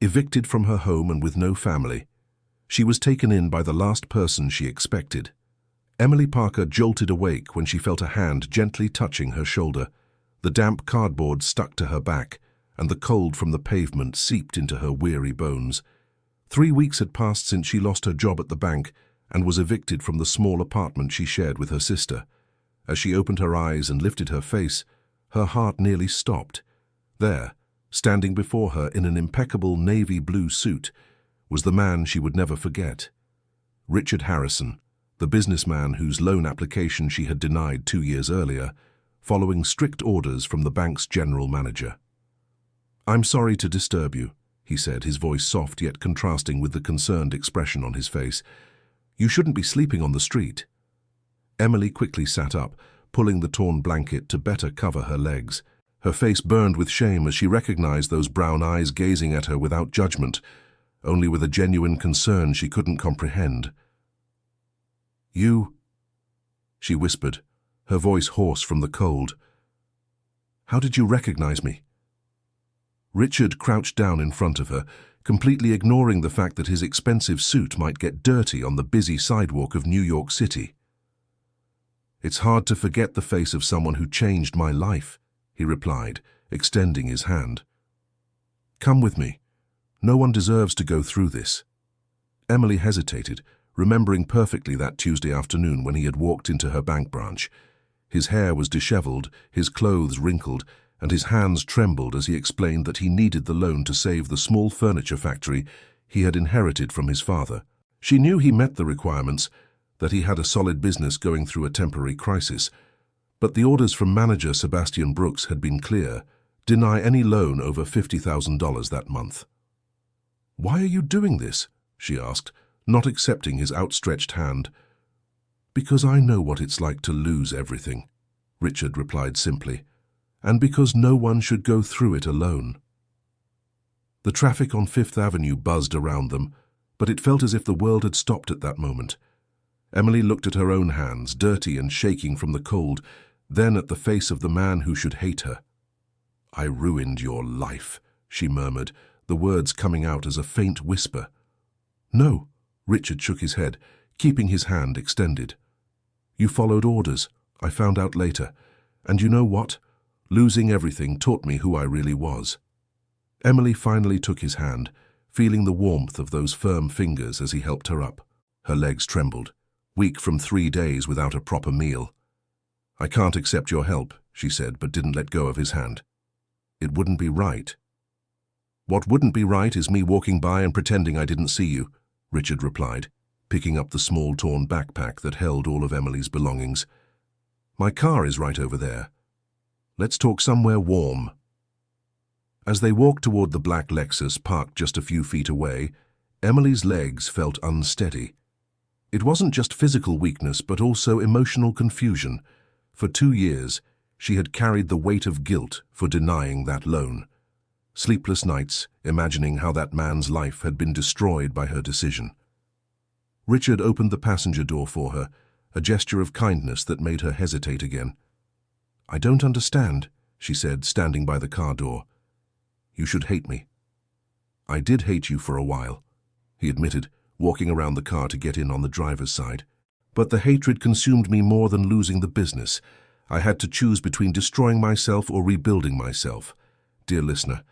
Evicted from her home and with no family, she was taken in by the last person she expected. Emily Parker jolted awake when she felt a hand gently touching her shoulder. The damp cardboard stuck to her back, and the cold from the pavement seeped into her weary bones. 3 weeks had passed since she lost her job at the bank and was evicted from the small apartment she shared with her sister. As she opened her eyes and lifted her face, her heart nearly stopped. There, standing before her in an impeccable navy blue suit, was the man she would never forget. Richard Harrison, the businessman whose loan application she had denied 2 years earlier, following strict orders from the bank's general manager. "I'm sorry to disturb you," he said, his voice soft yet contrasting with the concerned expression on his face. "You shouldn't be sleeping on the street." Emily quickly sat up, pulling the torn blanket to better cover her legs. Her face burned with shame as she recognized those brown eyes gazing at her without judgment, only with a genuine concern she couldn't comprehend. "You," she whispered, her voice hoarse from the cold. "How did you recognize me?" Richard crouched down in front of her, completely ignoring the fact that his expensive suit might get dirty on the busy sidewalk of New York City. "It's hard to forget the face of someone who changed my life," he replied, extending his hand. "Come with me. No one deserves to go through this." Emily hesitated, remembering perfectly that Tuesday afternoon when he had walked into her bank branch. His hair was disheveled, his clothes wrinkled, and his hands trembled as he explained that he needed the loan to save the small furniture factory he had inherited from his father. She knew he met the requirements, that he had a solid business going through a temporary crisis, but the orders from manager Sebastian Brooks had been clear: deny any loan over $50,000 that month. "Why are you doing this?" she asked, not accepting his outstretched hand. "Because I know what it's like to lose everything," Richard replied simply, "and because no one should go through it alone." The traffic on Fifth Avenue buzzed around them, but it felt as if the world had stopped at that moment. Emily looked at her own hands, dirty and shaking from the cold, then at the face of the man who should hate her. "I ruined your life," she murmured, the words coming out as a faint whisper. "No," Richard shook his head, keeping his hand extended. "You followed orders, I found out later, and you know what? Losing everything taught me who I really was." Emily finally took his hand, feeling the warmth of those firm fingers as he helped her up. Her legs trembled, weak from 3 days without a proper meal. "I can't accept your help," she said, but didn't let go of his hand. "It wouldn't be right." "What wouldn't be right is me walking by and pretending I didn't see you," Richard replied, picking up the small torn backpack that held all of Emily's belongings. "My car is right over there. Let's talk somewhere warm." As they walked toward the black Lexus parked just a few feet away, Emily's legs felt unsteady. It wasn't just physical weakness, but also emotional confusion. For 2 years, she had carried the weight of guilt for denying that loan. Sleepless nights, imagining how that man's life had been destroyed by her decision. Richard opened the passenger door for her, a gesture of kindness that made her hesitate again. "I don't understand," she said, standing by the car door. "You should hate me." "I did hate you for a while," he admitted, walking around the car to get in on the driver's side. "But the hatred consumed me more than losing the business. I had to choose between destroying myself or rebuilding myself. Dear listener,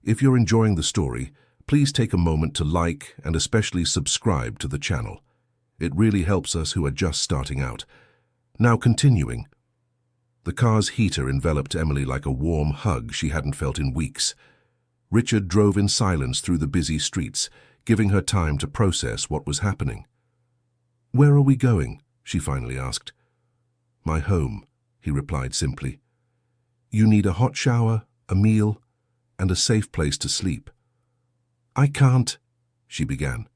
if you're enjoying the story, please take a moment to like and especially subscribe to the channel. It really helps us who are just starting out. Now continuing. The car's heater enveloped Emily like a warm hug she hadn't felt in weeks. Richard drove in silence through the busy streets, giving her time to process what was happening. "Where are we going?" she finally asked. "My home," he replied simply. "You need a hot shower, a meal, and a safe place to sleep." "I can't," she began.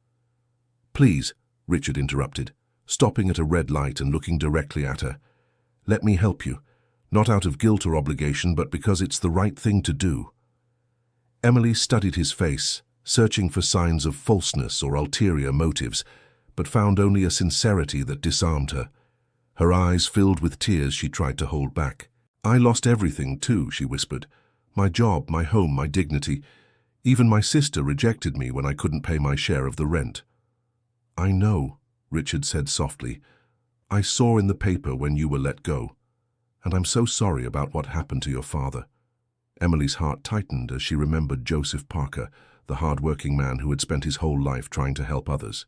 "Please," Richard interrupted, stopping at a red light and looking directly at her. "Let me help you, not out of guilt or obligation, but because it's the right thing to do." Emily studied his face, searching for signs of falseness or ulterior motives, but found only a sincerity that disarmed her. Her eyes filled with tears she tried to hold back. "I lost everything too," she whispered. "My job, my home, my dignity. Even my sister rejected me when I couldn't pay my share of the rent. I know, Richard said softly. I saw in the paper when you were let go, and I'm so sorry about what happened to your father. Emily's heart tightened as she remembered Joseph Parker, the hard-working man who had spent his whole life trying to help others.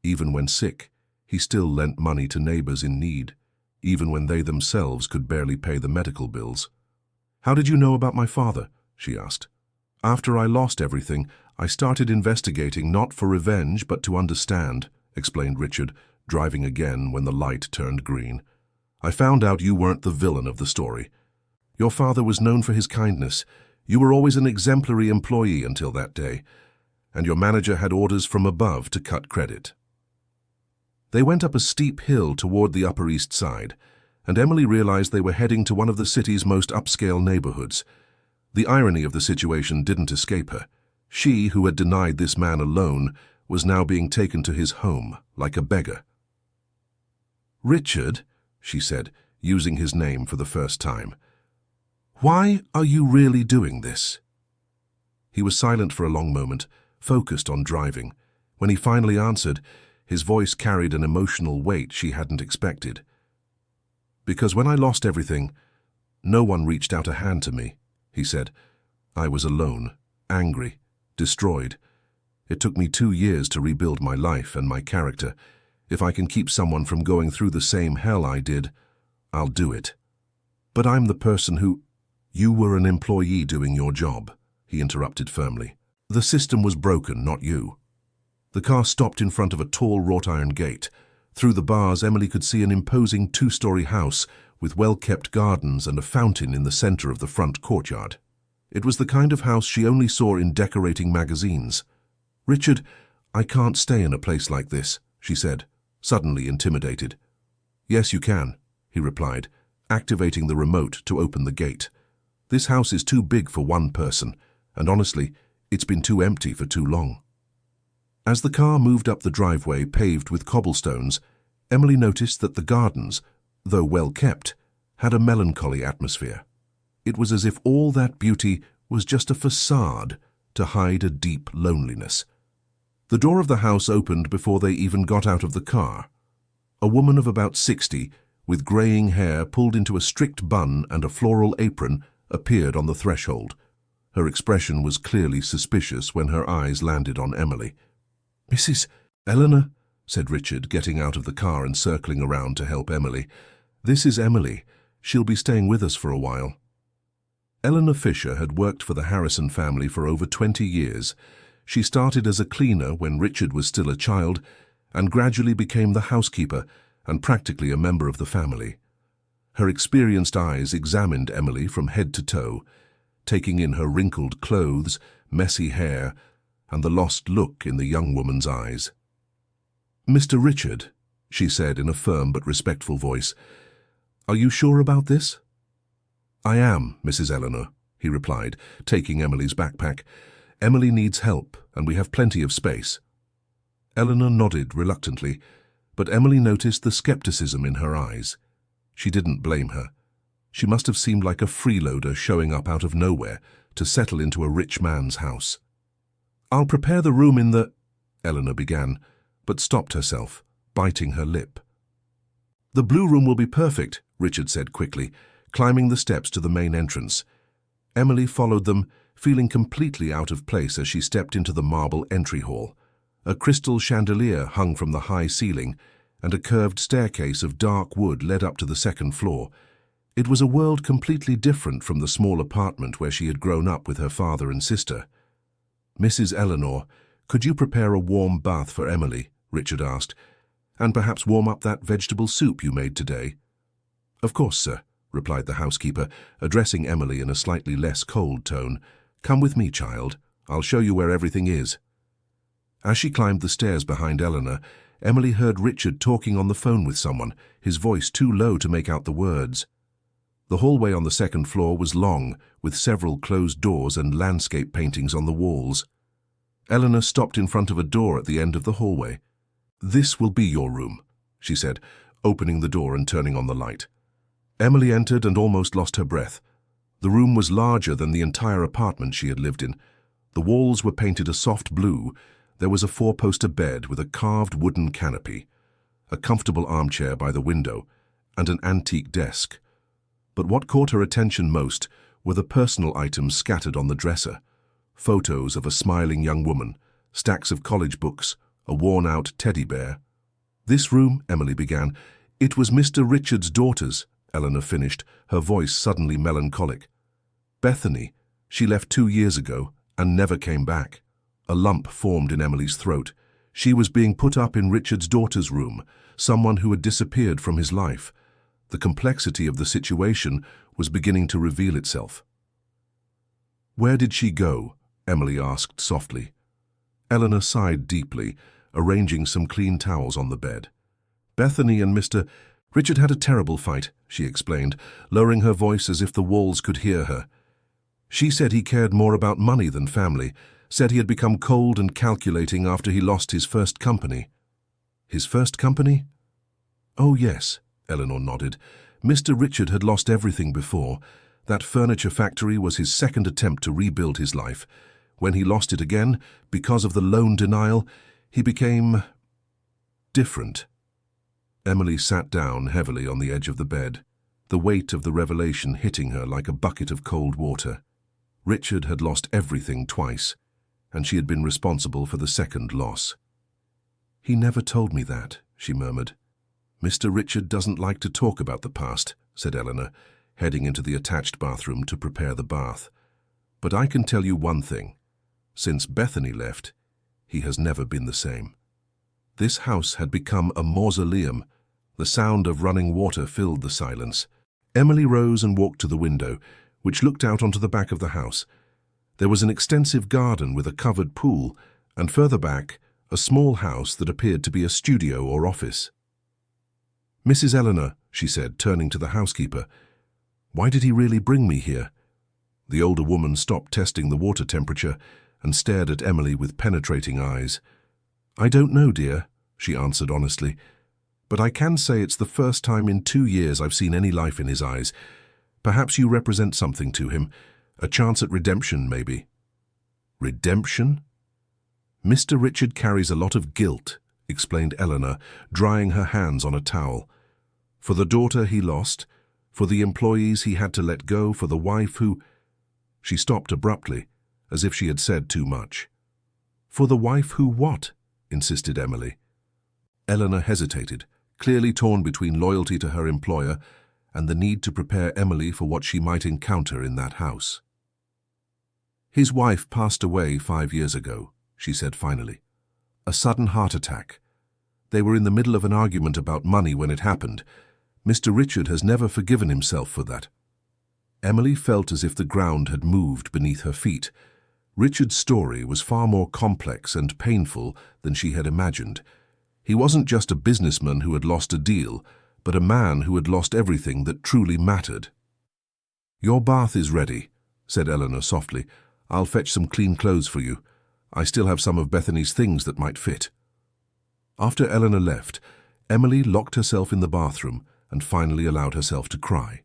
Even when sick, he still lent money to neighbors in need, even when they themselves could barely pay the medical bills. How did you know about my father? She asked. After I lost everything, I started investigating not for revenge but to understand, explained Richard, driving again when the light turned green. I found out you weren't the villain of the story. Your father was known for his kindness. You were always an exemplary employee until that day, and your manager had orders from above to cut credit. They went up a steep hill toward the Upper East Side, and Emily realized they were heading to one of the city's most upscale neighborhoods. The irony of the situation didn't escape her. She, who had denied this man a loan, was now being taken to his home, like a beggar. Richard, she said, using his name for the first time. Why are you really doing this? He was silent for a long moment, focused on driving. When he finally answered, his voice carried an emotional weight she hadn't expected. Because when I lost everything, no one reached out a hand to me, he said. I was alone, angry, destroyed. It took me 2 years to rebuild my life and my character. If I can keep someone from going through the same hell I did, I'll do it. But I'm the person who... You were an employee doing your job, he interrupted firmly. The system was broken, not you. The car stopped in front of a tall wrought-iron gate. Through the bars, Emily could see an imposing 2-story house with well-kept gardens and a fountain in the center of the front courtyard. It was the kind of house she only saw in decorating magazines. Richard, I can't stay in a place like this, she said, suddenly intimidated. Yes, you can, he replied, activating the remote to open the gate. This house is too big for one person, and honestly, it's been too empty for too long. As the car moved up the driveway paved with cobblestones, Emily noticed that the gardens, though well kept, had a melancholy atmosphere. It was as if all that beauty was just a facade to hide a deep loneliness. The door of the house opened before they even got out of the car. A woman of about 60, with graying hair pulled into a strict bun and a floral apron, appeared on the threshold. Her expression was clearly suspicious when her eyes landed on Emily. Mrs. Eleanor, said Richard, getting out of the car and circling around to help Emily. This is Emily. She'll be staying with us for a while. Eleanor Fisher had worked for the Harrison family for over 20 years. She started as a cleaner when Richard was still a child and gradually became the housekeeper and practically a member of the family. Her experienced eyes examined Emily from head to toe, taking in her wrinkled clothes, messy hair, and the lost look in the young woman's eyes. Mr. Richard, she said in a firm but respectful voice, are you sure about this? I am, Mrs. Eleanor, he replied, taking Emily's backpack. Emily needs help, and we have plenty of space. Eleanor nodded reluctantly, but Emily noticed the skepticism in her eyes. She didn't blame her. She must have seemed like a freeloader showing up out of nowhere to settle into a rich man's house. I'll prepare the room in the... Eleanor began, but stopped herself, biting her lip. The blue room will be perfect, Richard said quickly, climbing the steps to the main entrance. Emily followed them, feeling completely out of place as she stepped into the marble entry hall. A crystal chandelier hung from the high ceiling, and a curved staircase of dark wood led up to the second floor. It was a world completely different from the small apartment where she had grown up with her father and sister. Mrs. Eleanor, could you prepare a warm bath for Emily? Richard asked. And perhaps warm up that vegetable soup you made today? Of course, sir, replied the housekeeper, addressing Emily in a slightly less cold tone. Come with me, child. I'll show you where everything is. As she climbed the stairs behind Eleanor, Emily heard Richard talking on the phone with someone, his voice too low to make out the words. The hallway on the second floor was long, with several closed doors and landscape paintings on the walls. Eleanor stopped in front of a door at the end of the hallway. This will be your room, she said, opening the door and turning on the light. Emily entered and almost lost her breath. The room was larger than the entire apartment she had lived in. The walls were painted a soft blue. There was a four-poster bed with a carved wooden canopy, a comfortable armchair by the window, and an antique desk. But what caught her attention most were the personal items scattered on the dresser. Photos of a smiling young woman, stacks of college books, a worn-out teddy bear. "This room," Emily began. "It was Mr. Richard's daughter's," Eleanor finished, her voice suddenly melancholic. "Bethany. She left 2 years ago and never came back." A lump formed in Emily's throat. She was being put up in Richard's daughter's room, someone who had disappeared from his life. The complexity of the situation was beginning to reveal itself. "Where did she go?" Emily asked softly. Eleanor sighed deeply, arranging some clean towels on the bed. "Bethany and Mr. Richard had a terrible fight," she explained, lowering her voice as if the walls could hear her. "She said he cared more about money than family, said he had become cold and calculating after he lost his first company." "His first company?" "Oh, yes," Eleanor nodded. "Mr. Richard had lost everything before. That furniture factory was his second attempt to rebuild his life. When he lost it again, because of the loan denial, he became different." Emily sat down heavily on the edge of the bed, the weight of the revelation hitting her like a bucket of cold water. Richard had lost everything twice, and she had been responsible for the second loss. "He never told me that," she murmured. "Mr. Richard doesn't like to talk about the past," said Eleanor, heading into the attached bathroom to prepare the bath. "But I can tell you one thing. Since Bethany left, he has never been the same." This house had become a mausoleum. The sound of running water filled the silence. Emily rose and walked to the window, which looked out onto the back of the house. There was an extensive garden with a covered pool, and further back, a small house that appeared to be a studio or office. "Mrs. Eleanor," she said, turning to the housekeeper, "why did he really bring me here?" The older woman stopped testing the water temperature and stared at Emily with penetrating eyes. "I don't know, dear," she answered honestly, "but I can say it's the first time in 2 years I've seen any life in his eyes. Perhaps you represent something to him, a chance at redemption, maybe." "Redemption?" "Mr. Richard carries a lot of guilt," explained Eleanor, drying her hands on a towel. "For the daughter he lost, for the employees he had to let go, for the wife who—" She stopped abruptly, as if she had said too much. "For the wife who what?" insisted Emily. Eleanor hesitated, clearly torn between loyalty to her employer and the need to prepare Emily for what she might encounter in that house. "His wife passed away 5 years ago," she said finally. "A sudden heart attack. They were in the middle of an argument about money when it happened. Mr. Richard has never forgiven himself for that." Emily felt as if the ground had moved beneath her feet. Richard's story was far more complex and painful than she had imagined. He wasn't just a businessman who had lost a deal, but a man who had lost everything that truly mattered. "Your bath is ready," said Eleanor softly. "I'll fetch some clean clothes for you. I still have some of Bethany's things that might fit." After Eleanor left, Emily locked herself in the bathroom and finally allowed herself to cry.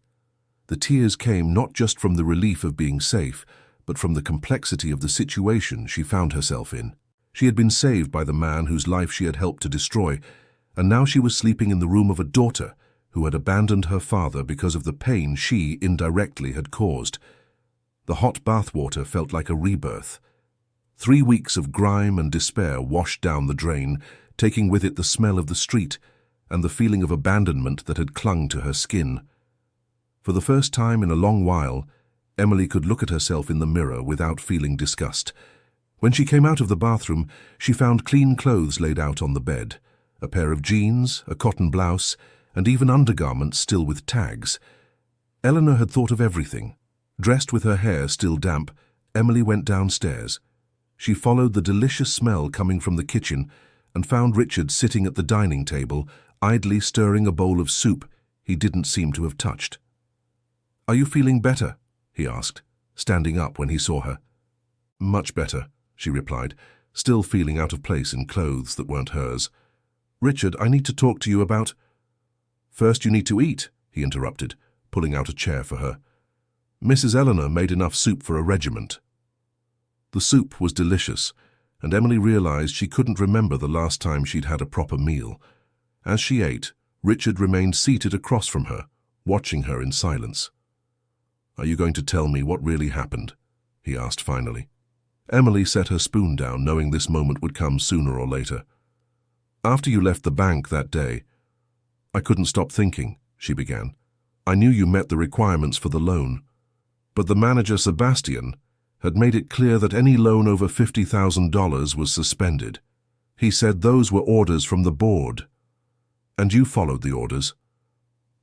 The tears came not just from the relief of being safe, but from the complexity of the situation she found herself in. She had been saved by the man whose life she had helped to destroy, and now she was sleeping in the room of a daughter who had abandoned her father because of the pain she indirectly had caused. The hot bathwater felt like a rebirth. 3 weeks of grime and despair washed down the drain, taking with it the smell of the street and the feeling of abandonment that had clung to her skin. For the first time in a long while, Emily could look at herself in the mirror without feeling disgust. When she came out of the bathroom, she found clean clothes laid out on the bed, a pair of jeans, a cotton blouse, and even undergarments still with tags. Eleanor had thought of everything. Dressed with her hair still damp, Emily went downstairs. She followed the delicious smell coming from the kitchen and found Richard sitting at the dining table, idly stirring a bowl of soup he didn't seem to have touched. "Are you feeling better?" he asked, standing up when he saw her. "Much better," she replied, still feeling out of place in clothes that weren't hers. "Richard, I need to talk to you about—" "First you need to eat," he interrupted, pulling out a chair for her. "Mrs. Eleanor made enough soup for a regiment." The soup was delicious, and Emily realized she couldn't remember the last time she'd had a proper meal. As she ate, Richard remained seated across from her, watching her in silence. "Are you going to tell me what really happened?" he asked finally. Emily set her spoon down, knowing this moment would come sooner or later. "After you left the bank that day, I couldn't stop thinking," she began. "I knew you met the requirements for the loan, but the manager, Sebastian, had made it clear that any loan over $50,000 was suspended. He said those were orders from the board. And you followed the orders."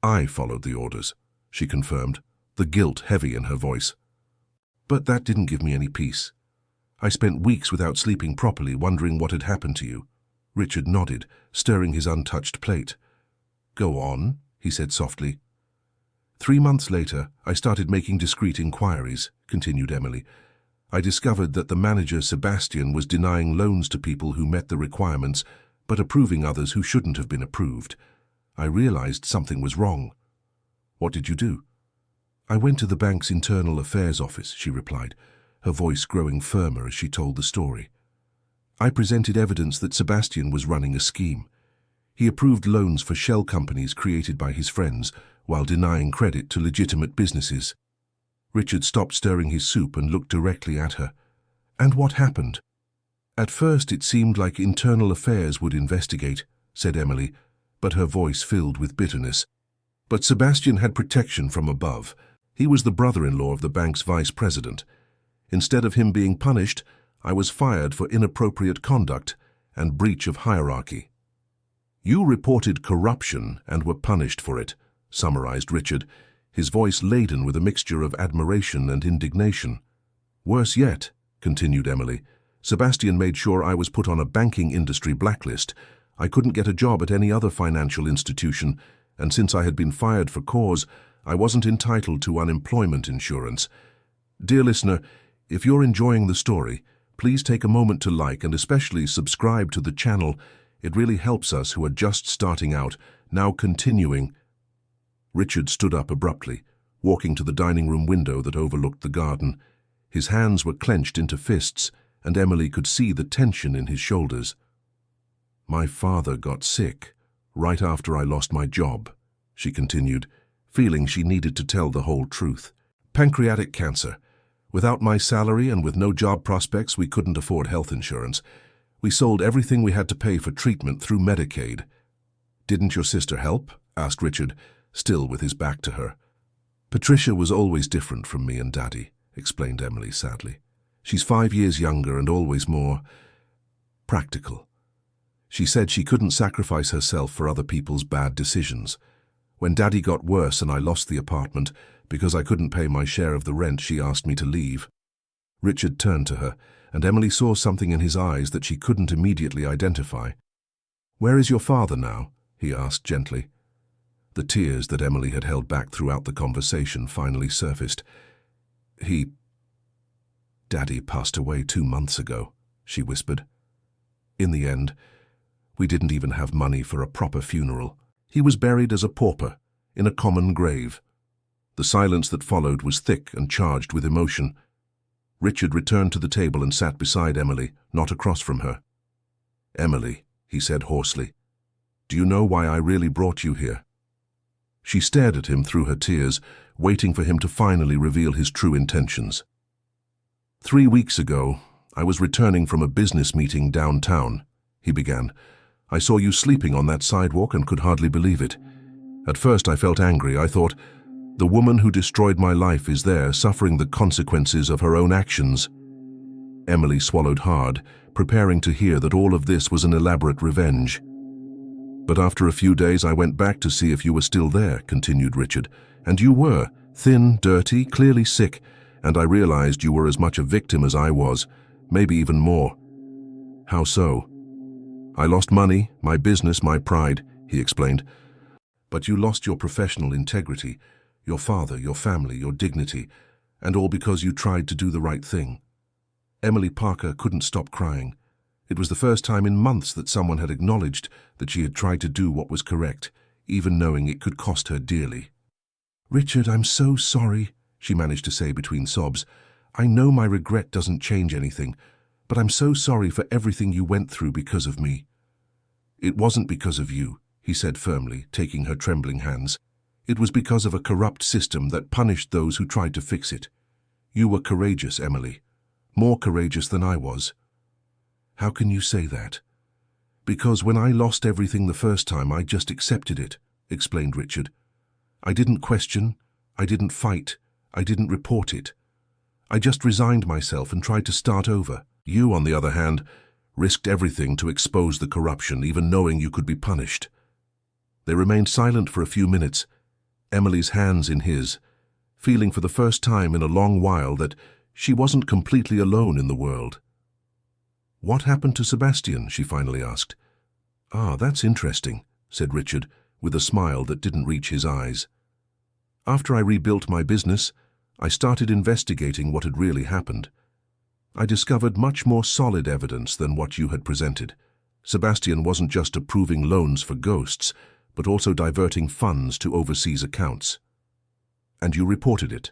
"I followed the orders," she confirmed, the guilt heavy in her voice. "But that didn't give me any peace. I spent weeks without sleeping properly, wondering what had happened to you." Richard nodded, stirring his untouched plate. "Go on," he said softly. 3 months later, I started making discreet inquiries," continued Emily. "I discovered that the manager, Sebastian, was denying loans to people who met the requirements, but approving others who shouldn't have been approved. I realized something was wrong." "What did you do?" "I went to the bank's internal affairs office," she replied, her voice growing firmer as she told the story. "I presented evidence that Sebastian was running a scheme. He approved loans for shell companies created by his friends, while denying credit to legitimate businesses." Richard stopped stirring his soup and looked directly at her. "And what happened?" "At first it seemed like internal affairs would investigate," said Emily, but her voice filled with bitterness. "But Sebastian had protection from above. He was the brother-in-law of the bank's vice president. Instead of him being punished, I was fired for inappropriate conduct and breach of hierarchy." "You reported corruption and were punished for it," summarized Richard, his voice laden with a mixture of admiration and indignation. "Worse yet," continued Emily, "Sebastian made sure I was put on a banking industry blacklist. I couldn't get a job at any other financial institution, and since I had been fired for cause, I wasn't entitled to unemployment insurance. Dear listener, if you're enjoying the story, please take a moment to like and especially subscribe to the channel. It really helps us who are just starting out. Now continuing." Richard stood up abruptly, walking to the dining room window that overlooked the garden. His hands were clenched into fists, and Emily could see the tension in his shoulders. "My father got sick right after I lost my job," she continued, feeling she needed to tell the whole truth. "Pancreatic cancer. Without my salary and with no job prospects, we couldn't afford health insurance. We sold everything we had to pay for treatment through Medicaid." "Didn't your sister help?" asked Richard, still with his back to her. "Patricia was always different from me and Daddy," explained Emily sadly. "She's 5 years younger and always more practical. She said she couldn't sacrifice herself for other people's bad decisions. When Daddy got worse and I lost the apartment because I couldn't pay my share of the rent, she asked me to leave." Richard turned to her, and Emily saw something in his eyes that she couldn't immediately identify. "Where is your father now?" he asked gently. The tears that Emily had held back throughout the conversation finally surfaced. Daddy passed away 2 months ago," she whispered. "In the end, we didn't even have money for a proper funeral. He was buried as a pauper, in a common grave." The silence that followed was thick and charged with emotion. Richard returned to the table and sat beside Emily, not across from her. "Emily," he said hoarsely, "do you know why I really brought you here?" She stared at him through her tears, waiting for him to finally reveal his true intentions. 3 weeks ago, I was returning from a business meeting downtown," he began. "I saw you sleeping on that sidewalk and could hardly believe it. At first I felt angry. I thought, the woman who destroyed my life is there, suffering the consequences of her own actions." Emily swallowed hard, preparing to hear that all of this was an elaborate revenge. "But after a few days I went back to see if you were still there," continued Richard. "And you were, thin, dirty, clearly sick, and I realized you were as much a victim as I was, maybe even more." "How so?" "I lost money, my business, my pride," he explained. "But you lost your professional integrity, your father, your family, your dignity, and all because you tried to do the right thing." Emily Parker couldn't stop crying. It was the first time in months that someone had acknowledged that she had tried to do what was correct, even knowing it could cost her dearly. "Richard, I'm so sorry," she managed to say between sobs. I know my regret doesn't change anything, but I'm so sorry for everything you went through because of me." "It wasn't because of you," he said firmly, taking her trembling hands. "It was because of a corrupt system that punished those who tried to fix it. You were courageous, Emily. More courageous than I was." "How can you say that?" "Because when I lost everything the first time, I just accepted it," explained Richard. "I didn't question, I didn't fight, I didn't report it. I just resigned myself and tried to start over. You, on the other hand, risked everything to expose the corruption, even knowing you could be punished." They remained silent for a few minutes, Emily's hands in his, feeling for the first time in a long while that she wasn't completely alone in the world. "What happened to Sebastian?" she finally asked. "Ah, that's interesting," said Richard, with a smile that didn't reach his eyes. "After I rebuilt my business, I started investigating what had really happened. I discovered much more solid evidence than what you had presented. Sebastian wasn't just approving loans for ghosts, but also diverting funds to overseas accounts." "And you reported it?"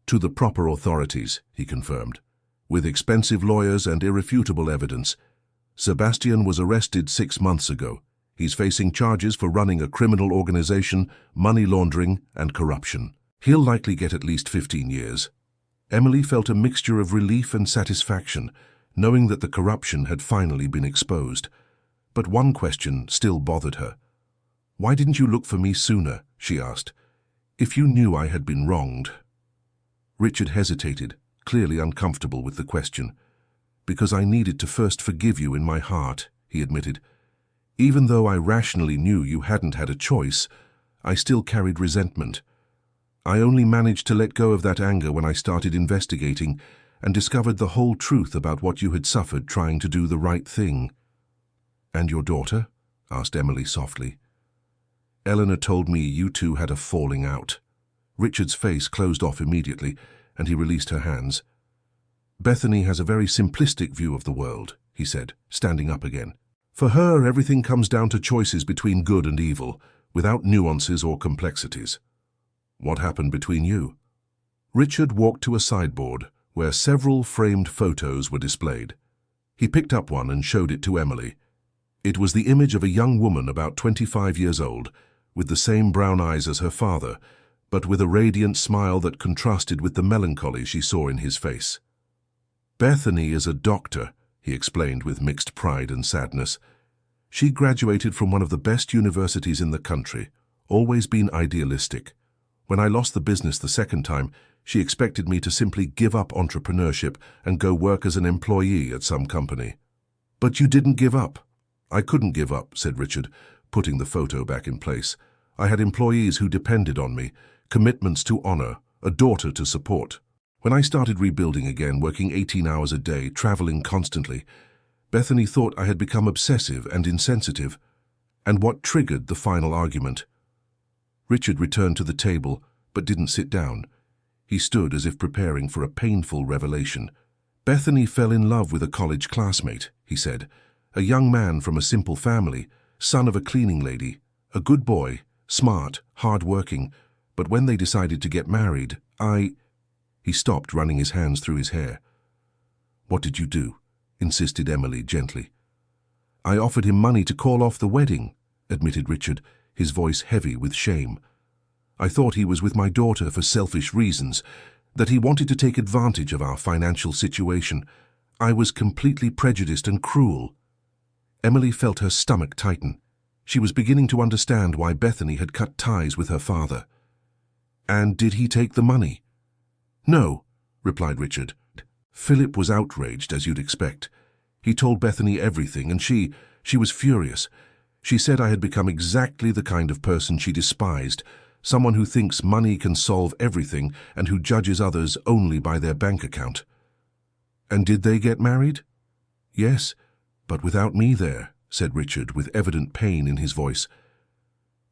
"To the proper authorities," he confirmed, "with expensive lawyers and irrefutable evidence. Sebastian was arrested 6 months ago. He's facing charges for running a criminal organization, money laundering, and corruption. He'll likely get at least 15 years. Emily felt a mixture of relief and satisfaction, knowing that the corruption had finally been exposed. But one question still bothered her. "Why didn't you look for me sooner?" she asked. "If you knew I had been wronged." Richard hesitated, clearly uncomfortable with the question. "Because I needed to first forgive you in my heart," he admitted. "Even though I rationally knew you hadn't had a choice, I still carried resentment. I only managed to let go of that anger when I started investigating and discovered the whole truth about what you had suffered trying to do the right thing." "And your daughter?" asked Emily softly. "Eleanor told me you two had a falling out." Richard's face closed off immediately, and he released her hands. "Bethany has a very simplistic view of the world," he said, standing up again. "For her, everything comes down to choices between good and evil, without nuances or complexities." "What happened between you?" Richard walked to a sideboard where several framed photos were displayed. He picked up one and showed it to Emily. It was the image of a young woman about 25 years old, with the same brown eyes as her father, but with a radiant smile that contrasted with the melancholy she saw in his face. "Bethany is a doctor," he explained with mixed pride and sadness. "She graduated from one of the best universities in the country, always been idealistic. When I lost the business the second time, she expected me to simply give up entrepreneurship and go work as an employee at some company." "But you didn't give up." "I couldn't give up," said Richard, putting the photo back in place. "I had employees who depended on me, commitments to honor, a daughter to support. When I started rebuilding again, working 18 hours a day, traveling constantly, Bethany thought I had become obsessive and insensitive. And what triggered the final argument?" Richard returned to the table, but didn't sit down. He stood as if preparing for a painful revelation. "Bethany fell in love with a college classmate," he said. "A young man from a simple family, son of a cleaning lady, a good boy, smart, hard-working. But when they decided to get married, He stopped, running his hands through his hair. "What did you do?" insisted Emily gently. "I offered him money to call off the wedding," admitted Richard, his voice heavy with shame. "I thought he was with my daughter for selfish reasons, that he wanted to take advantage of our financial situation. I was completely prejudiced and cruel." Emily felt her stomach tighten. She was beginning to understand why Bethany had cut ties with her father. "And did he take the money?" "No," replied Richard. "Philip was outraged, as you'd expect. He told Bethany everything, and she was furious. She said I had become exactly the kind of person she despised, someone who thinks money can solve everything and who judges others only by their bank account." "And did they get married?" "Yes, but without me there," said Richard, with evident pain in his voice.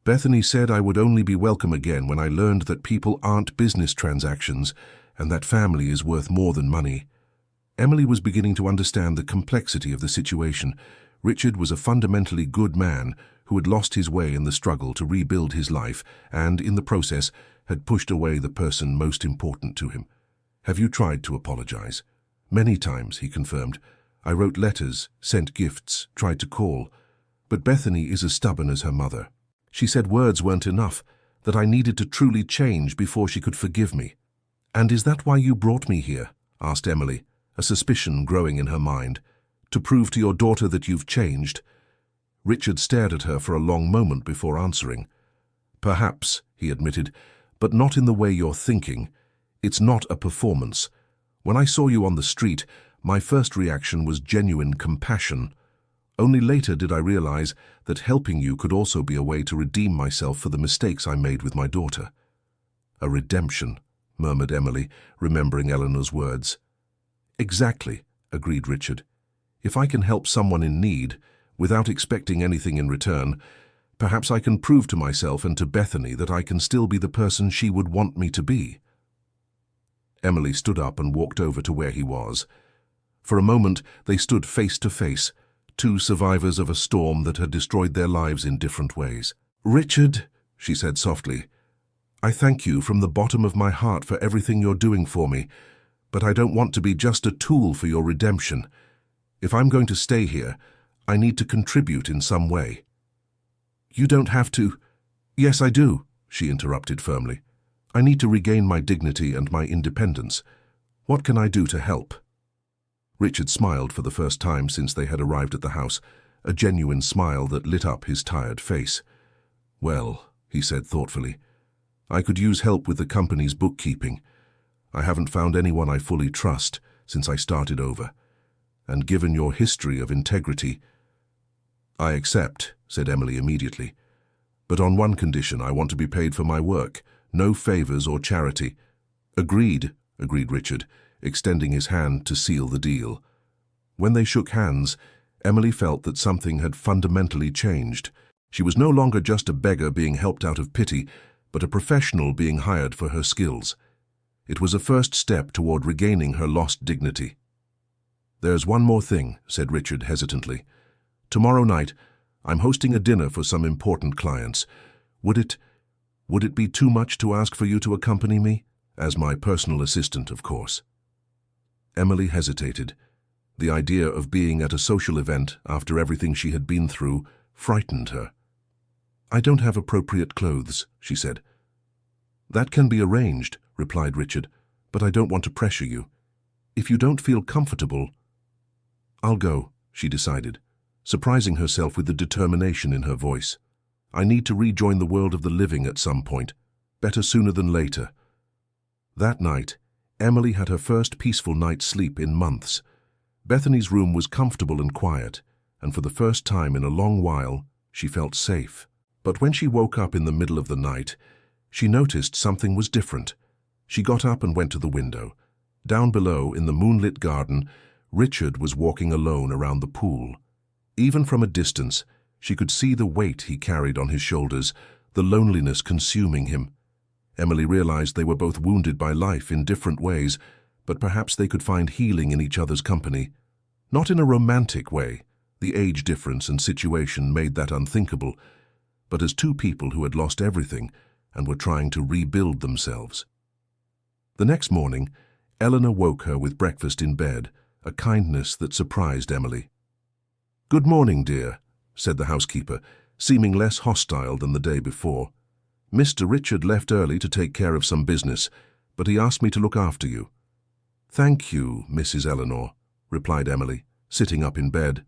"Bethany said I would only be welcome again when I learned that people aren't business transactions and that family is worth more than money." Emily was beginning to understand the complexity of the situation. Richard was a fundamentally good man who had lost his way in the struggle to rebuild his life and, in the process, had pushed away the person most important to him. Have you tried to apologize? Many times, he confirmed. I wrote letters, sent gifts, tried to call. But Bethany is as stubborn as her mother. She said words weren't enough, that I needed to truly change before she could forgive me. And is that why you brought me here? Asked Emily, a suspicion growing in her mind. To prove to your daughter that you've changed? Richard stared at her for a long moment before answering. Perhaps, he admitted, but not in the way you're thinking. It's not a performance. When I saw you on the street, my first reaction was genuine compassion. Only later did I realize that helping you could also be a way to redeem myself for the mistakes I made with my daughter. A redemption, murmured Emily, remembering Eleanor's words. Exactly, agreed Richard. If I can help someone in need, without expecting anything in return, perhaps I can prove to myself and to Bethany that I can still be the person she would want me to be. Emily stood up and walked over to where he was. For a moment, they stood face to face, two survivors of a storm that had destroyed their lives in different ways. Richard, she said softly, I thank you from the bottom of my heart for everything you're doing for me, but I don't want to be just a tool for your redemption. If I'm going to stay here, I need to contribute in some way. You don't have to. Yes, I do, she interrupted firmly. I need to regain my dignity and my independence. What can I do to help? Richard smiled for the first time since they had arrived at the house, a genuine smile that lit up his tired face. Well, he said thoughtfully, I could use help with the company's bookkeeping. I haven't found anyone I fully trust since I started over. And given your history of integrity— I accept, said Emily immediately. But on one condition, I want to be paid for my work, no favors or charity. Agreed, agreed Richard, extending his hand to seal the deal. When they shook hands, Emily felt that something had fundamentally changed. She was no longer just a beggar being helped out of pity, but a professional being hired for her skills. It was a first step toward regaining her lost dignity. There's one more thing, said Richard hesitantly. Tomorrow night, I'm hosting a dinner for some important clients. Would it be too much to ask for you to accompany me? As my personal assistant, of course. Emily hesitated. The idea of being at a social event after everything she had been through frightened her. I don't have appropriate clothes, she said. That can be arranged, replied Richard, but I don't want to pressure you. If you don't feel comfortable— I'll go, she decided, surprising herself with the determination in her voice. I need to rejoin the world of the living at some point, better sooner than later. That night, Emily had her first peaceful night's sleep in months. Bethany's room was comfortable and quiet, and for the first time in a long while, she felt safe. But when she woke up in the middle of the night, she noticed something was different. She got up and went to the window. Down below, in the moonlit garden, Richard was walking alone around the pool. Even from a distance, she could see the weight he carried on his shoulders, the loneliness consuming him. Emily realized they were both wounded by life in different ways, but perhaps they could find healing in each other's company. Not in a romantic way, the age difference and situation made that unthinkable, but as two people who had lost everything and were trying to rebuild themselves. The next morning, Eleanor woke her with breakfast in bed, a kindness that surprised Emily. "Good morning, dear," said the housekeeper, seeming less hostile than the day before. "Mr. Richard left early to take care of some business, but he asked me to look after you." "Thank you, Mrs. Eleanor," replied Emily, sitting up in bed.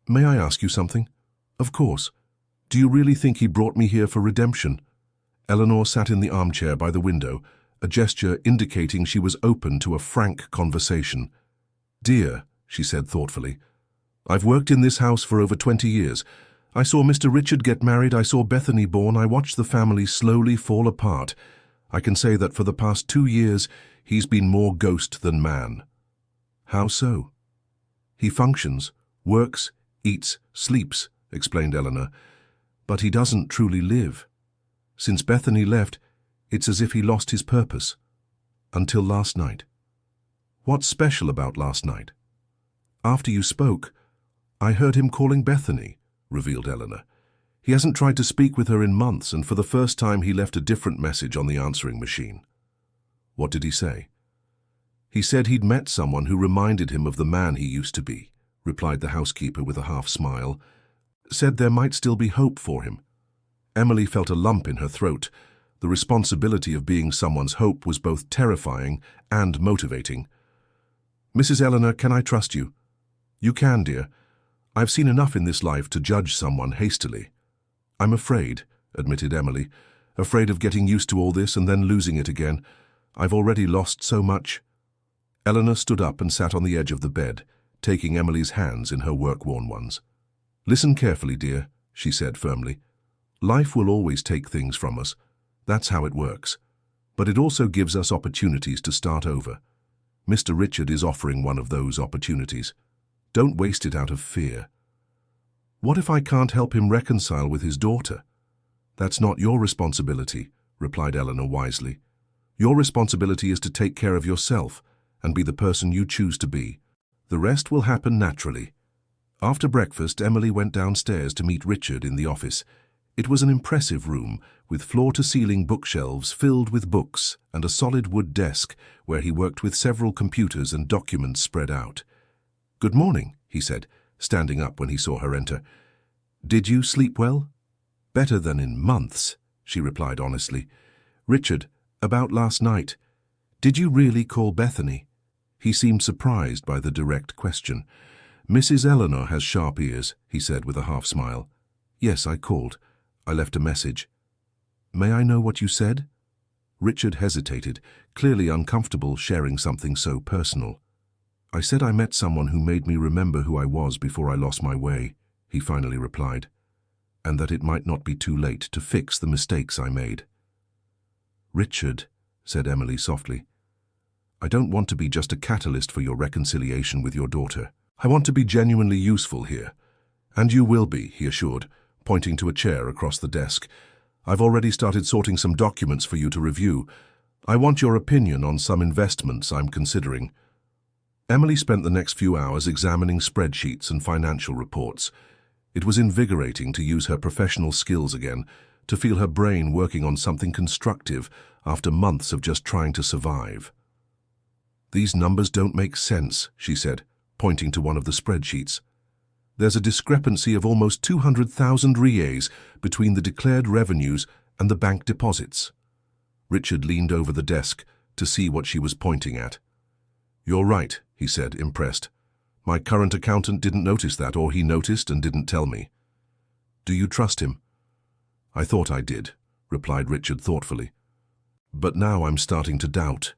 "May I ask you something?" "Of course. Do you really think he brought me here for redemption?" Eleanor sat in the armchair by the window, a gesture indicating she was open to a frank conversation. "Dear," she said thoughtfully, "I've worked in this house for over 20 years. I saw Mr. Richard get married, I saw Bethany born, I watched the family slowly fall apart. I can say that for the past 2 years, he's been more ghost than man." "How so?" "He functions, works, eats, sleeps," explained Eleanor, "but he doesn't truly live. Since Bethany left, it's as if he lost his purpose. Until last night." "What's special about last night?" "After you spoke, I heard him calling Bethany," revealed Eleanor. "He hasn't tried to speak with her in months, and for the first time he left a different message on the answering machine." "What did he say?" He said he'd met someone who reminded him of the man he used to be, replied the housekeeper with a half-smile. Said there might still be hope for him. Emily felt a lump in her throat. The responsibility of being someone's hope was both terrifying and motivating. "Mrs. Eleanor, can I trust you?" "You can, dear. I've seen enough in this life to judge someone hastily." "I'm afraid," admitted Emily, "afraid of getting used to all this and then losing it again. I've already lost so much." Eleanor stood up and sat on the edge of the bed, taking Emily's hands in her work-worn ones. "Listen carefully, dear," she said firmly. "Life will always take things from us. That's how it works. But it also gives us opportunities to start over. Mr. Richard is offering one of those opportunities. Don't waste it out of fear." "What if I can't help him reconcile with his daughter?" "That's not your responsibility," replied Eleanor wisely. "Your responsibility is to take care of yourself and be the person you choose to be. The rest will happen naturally." After breakfast, Emily went downstairs to meet Richard in the office. It was an impressive room, with floor-to-ceiling bookshelves filled with books and a solid wood desk where he worked with several computers and documents spread out. "Good morning," he said, standing up when he saw her enter. "Did you sleep well?" "Better than in months," she replied honestly. "Richard, about last night. Did you really call Bethany?" He seemed surprised by the direct question. "Mrs. Eleanor has sharp ears," he said with a half-smile. "Yes, I called. I left a message." "May I know what you said?" Richard hesitated, clearly uncomfortable sharing something so personal. "I said I met someone who made me remember who I was before I lost my way," he finally replied, "and that it might not be too late to fix the mistakes I made." "Richard," said Emily softly, "I don't want to be just a catalyst for your reconciliation with your daughter. I want to be genuinely useful here." "And you will be," he assured, pointing to a chair across the desk. "I've already started sorting some documents for you to review. I want your opinion on some investments I'm considering." Emily spent the next few hours examining spreadsheets and financial reports. It was invigorating to use her professional skills again, to feel her brain working on something constructive after months of just trying to survive. "These numbers don't make sense," she said, pointing to one of the spreadsheets. "There's a discrepancy of almost 200,000 rials between the declared revenues and the bank deposits." Richard leaned over the desk to see what she was pointing at. "You're right," he said, impressed. "My current accountant didn't notice that, or he noticed and didn't tell me." "Do you trust him?" "I thought I did," replied Richard thoughtfully. "But now I'm starting to doubt."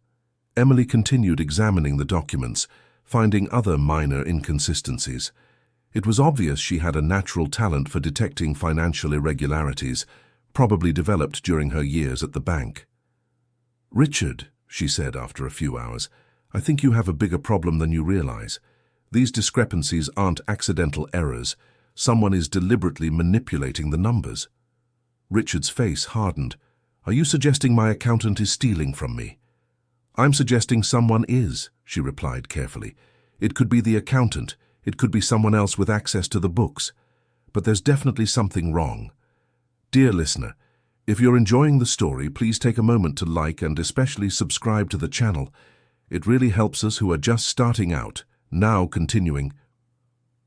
Emily continued examining the documents, finding other minor inconsistencies. It was obvious she had a natural talent for detecting financial irregularities, probably developed during her years at the bank. "Richard," she said after a few hours, "I think you have a bigger problem than you realize. These discrepancies aren't accidental errors. Someone is deliberately manipulating the numbers." Richard's face hardened. "Are you suggesting my accountant is stealing from me?" "I'm suggesting someone is," she replied carefully. "It could be the accountant. It could be someone else with access to the books. But there's definitely something wrong. Dear listener, if you're enjoying the story, please take a moment to like and especially subscribe to the channel. It really helps us who are just starting out. Now continuing."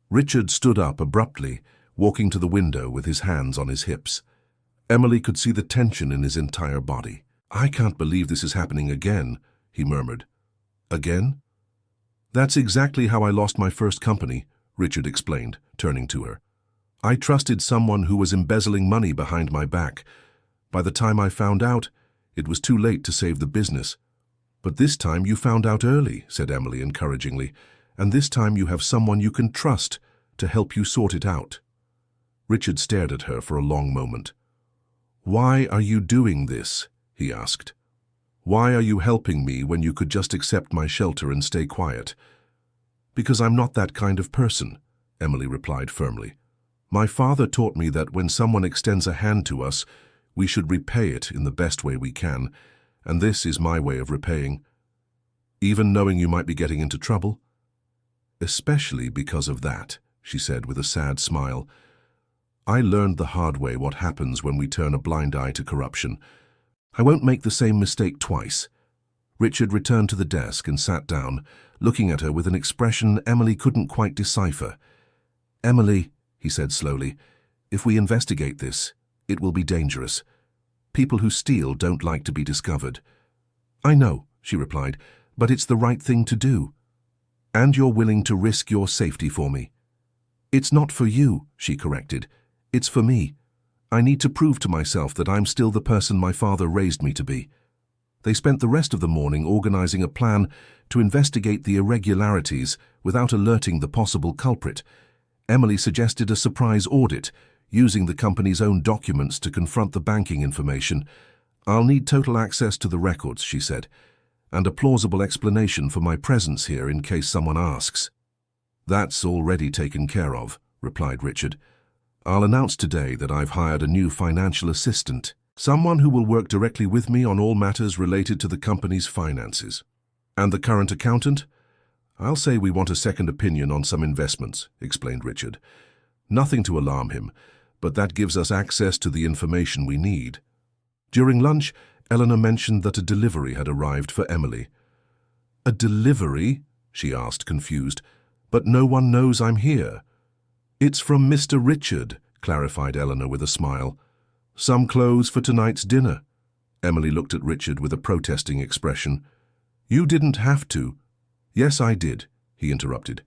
Richard stood up abruptly, walking to the window with his hands on his hips. Emily could see the tension in his entire body. "I can't believe this is happening again," he murmured. "Again?" "That's exactly how I lost my first company," Richard explained, turning to her. "I trusted someone who was embezzling money behind my back. By the time I found out, it was too late to save the business." "But this time you found out early," said Emily encouragingly, "and this time you have someone you can trust to help you sort it out." Richard stared at her for a long moment. "Why are you doing this?" he asked. "Why are you helping me when you could just accept my shelter and stay quiet?" "Because I'm not that kind of person," Emily replied firmly. "My father taught me that when someone extends a hand to us, we should repay it in the best way we can, and this is my way of repaying. Even knowing you might be getting into trouble?" "Especially because of that," she said with a sad smile. "I learned the hard way what happens when we turn a blind eye to corruption. I won't make the same mistake twice." Richard returned to the desk and sat down, looking at her with an expression Emily couldn't quite decipher. "Emily," he said slowly, "if we investigate this, it will be dangerous. People who steal don't like to be discovered." "I know," she replied, "but it's the right thing to do. And you're willing to risk your safety for me." "It's not for you," she corrected. "It's for me. I need to prove to myself that I'm still the person my father raised me to be." They spent the rest of the morning organizing a plan to investigate the irregularities without alerting the possible culprit. Emily suggested a surprise audit, using the company's own documents to confront the banking information. "I'll need total access to the records," she said, "and a plausible explanation for my presence here in case someone asks." "That's already taken care of," replied Richard. "I'll announce today that I've hired a new financial assistant, someone who will work directly with me on all matters related to the company's finances. And the current accountant? I'll say we want a second opinion on some investments," explained Richard. "Nothing to alarm him, but that gives us access to the information we need." During lunch, Eleanor mentioned that a delivery had arrived for Emily. "A delivery?" she asked, confused. "But no one knows I'm here." "It's from Mr. Richard," clarified Eleanor with a smile. "Some clothes for tonight's dinner." Emily looked at Richard with a protesting expression. "You didn't have to." "Yes, I did," he interrupted.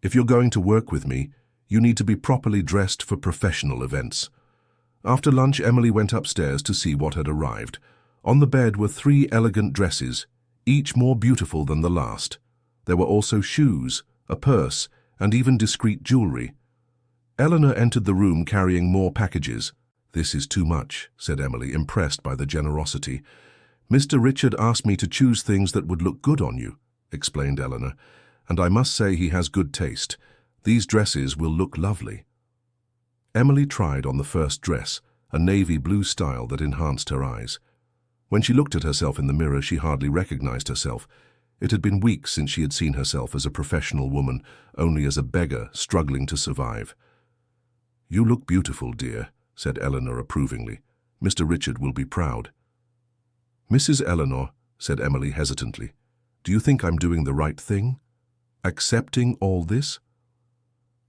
"If you're going to work with me, you need to be properly dressed for professional events." After lunch, Emily went upstairs to see what had arrived. On the bed were 3 elegant dresses, each more beautiful than the last. There were also shoes, a purse, and even discreet jewelry. Eleanor entered the room carrying more packages. "This is too much," said Emily, impressed by the generosity. "Mr. Richard asked me to choose things that would look good on you," explained Eleanor, "and I must say he has good taste. These dresses will look lovely." Emily tried on the first dress, a navy blue style that enhanced her eyes. When she looked at herself in the mirror, she hardly recognized herself. It had been weeks since she had seen herself as a professional woman, only as a beggar struggling to survive. "You look beautiful, dear," said Eleanor approvingly. "Mr. Richard will be proud." "Mrs. Eleanor," said Emily hesitantly, "do you think I'm doing the right thing? Accepting all this?"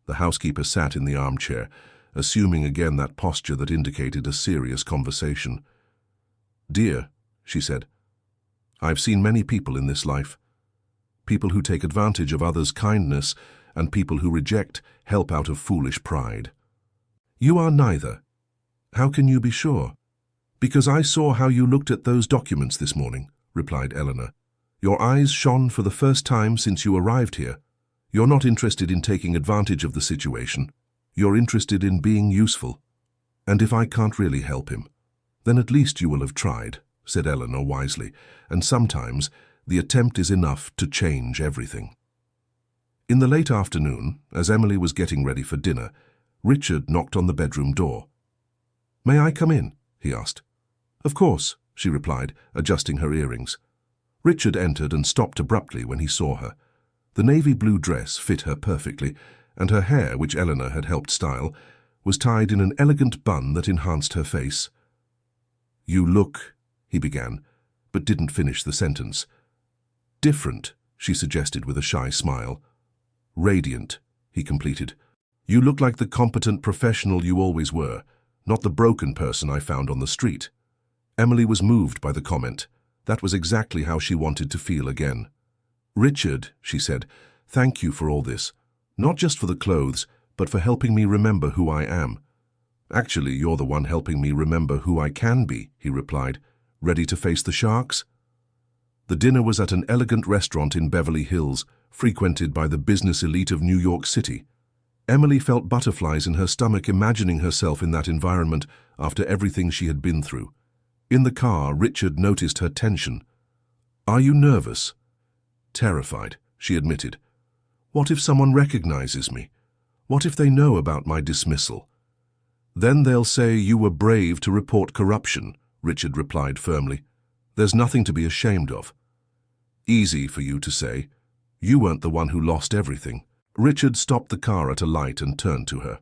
The housekeeper sat in the armchair, assuming again that posture that indicated a serious conversation. "Dear," she said, "I've seen many people in this life. People who take advantage of others' kindness and people who reject help out of foolish pride. You are neither. How can you be sure?" "Because I saw how you looked at those documents this morning," replied Eleanor. "Your eyes shone for the first time since you arrived here. You're not interested in taking advantage of the situation. You're interested in being useful. And if I can't really help him, then at least you will have tried," said Eleanor wisely, "and sometimes the attempt is enough to change everything." In the late afternoon, as Emily was getting ready for dinner, Richard knocked on the bedroom door. "May I come in?" he asked. "Of course," she replied, adjusting her earrings. Richard entered and stopped abruptly when he saw her. The navy blue dress fit her perfectly, and her hair, which Eleanor had helped style, was tied in an elegant bun that enhanced her face. "You look," he began, but didn't finish the sentence. "Different," she suggested with a shy smile. "Radiant," he completed. "You look like the competent professional you always were, not the broken person I found on the street." Emily was moved by the comment. That was exactly how she wanted to feel again. "Richard," she said, "thank you for all this. Not just for the clothes, but for helping me remember who I am." "Actually, you're the one helping me remember who I can be," he replied. "Ready to face the sharks?" The dinner was at an elegant restaurant in Beverly Hills, frequented by the business elite of New York City. Emily felt butterflies in her stomach imagining herself in that environment after everything she had been through. In the car, Richard noticed her tension. "Are you nervous?" "Terrified," she admitted. "What if someone recognizes me? What if they know about my dismissal?" "Then they'll say you were brave to report corruption," Richard replied firmly. "There's nothing to be ashamed of." "Easy for you to say. You weren't the one who lost everything." Richard stopped the car at a light and turned to her.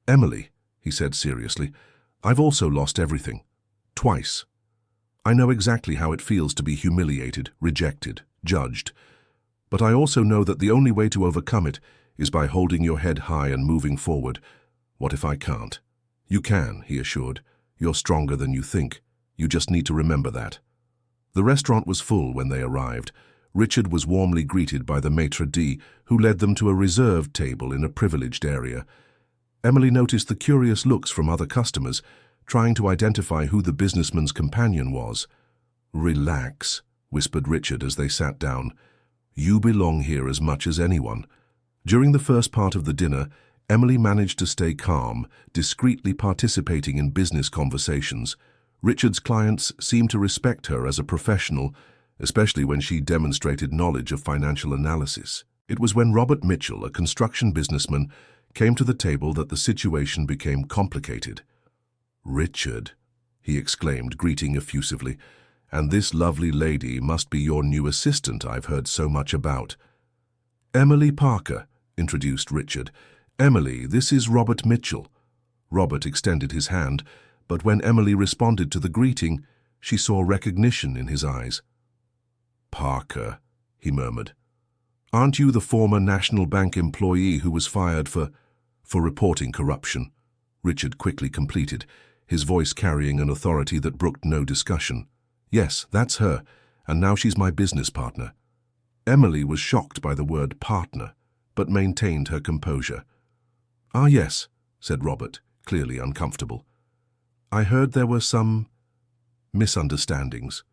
"Emily," he said seriously, "I've also lost everything. Twice. I know exactly how it feels to be humiliated, rejected, judged. But I also know that the only way to overcome it is by holding your head high and moving forward. What if I can't? You can, he assured. You're stronger than you think. You just need to remember that. The restaurant was full when they arrived. Richard was warmly greeted by the maitre d', who led them to a reserved table in a privileged area. Emily noticed the curious looks from other customers, trying to identify who the businessman's companion was. "Relax," whispered Richard as they sat down. "You belong here as much as anyone." During the first part of the dinner, Emily managed to stay calm, discreetly participating in business conversations. Richard's clients seemed to respect her as a professional, especially when she demonstrated knowledge of financial analysis. It was when Robert Mitchell, a construction businessman, came to the table that the situation became complicated. "Richard," he exclaimed, greeting effusively, "and this lovely lady must be your new assistant I've heard so much about." "Emily Parker," introduced Richard. "Emily, this is Robert Mitchell." Robert extended his hand, but when Emily responded to the greeting, she saw recognition in his eyes. "Parker," he murmured. "Aren't you the former National Bank employee who was fired for reporting corruption?" Richard quickly completed, his voice carrying an authority that brooked no discussion. "Yes, that's her, and now she's my business partner." Emily was shocked by the word partner, but maintained her composure. "Ah, yes," said Robert, clearly uncomfortable. "I heard there were some misunderstandings."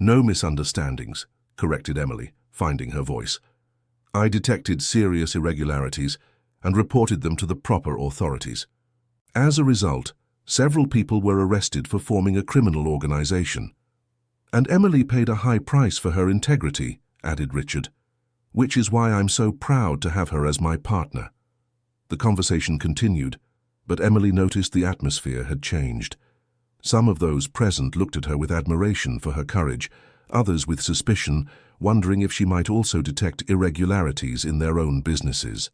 "No misunderstandings," corrected Emily, finding her voice. "I detected serious irregularities and reported them to the proper authorities. As a result, several people were arrested for forming a criminal organization. And Emily paid a high price for her integrity," added Richard, "which is why I'm so proud to have her as my partner." The conversation continued, but Emily noticed the atmosphere had changed. Some of those present looked at her with admiration for her courage, others with suspicion, wondering if she might also detect irregularities in their own businesses.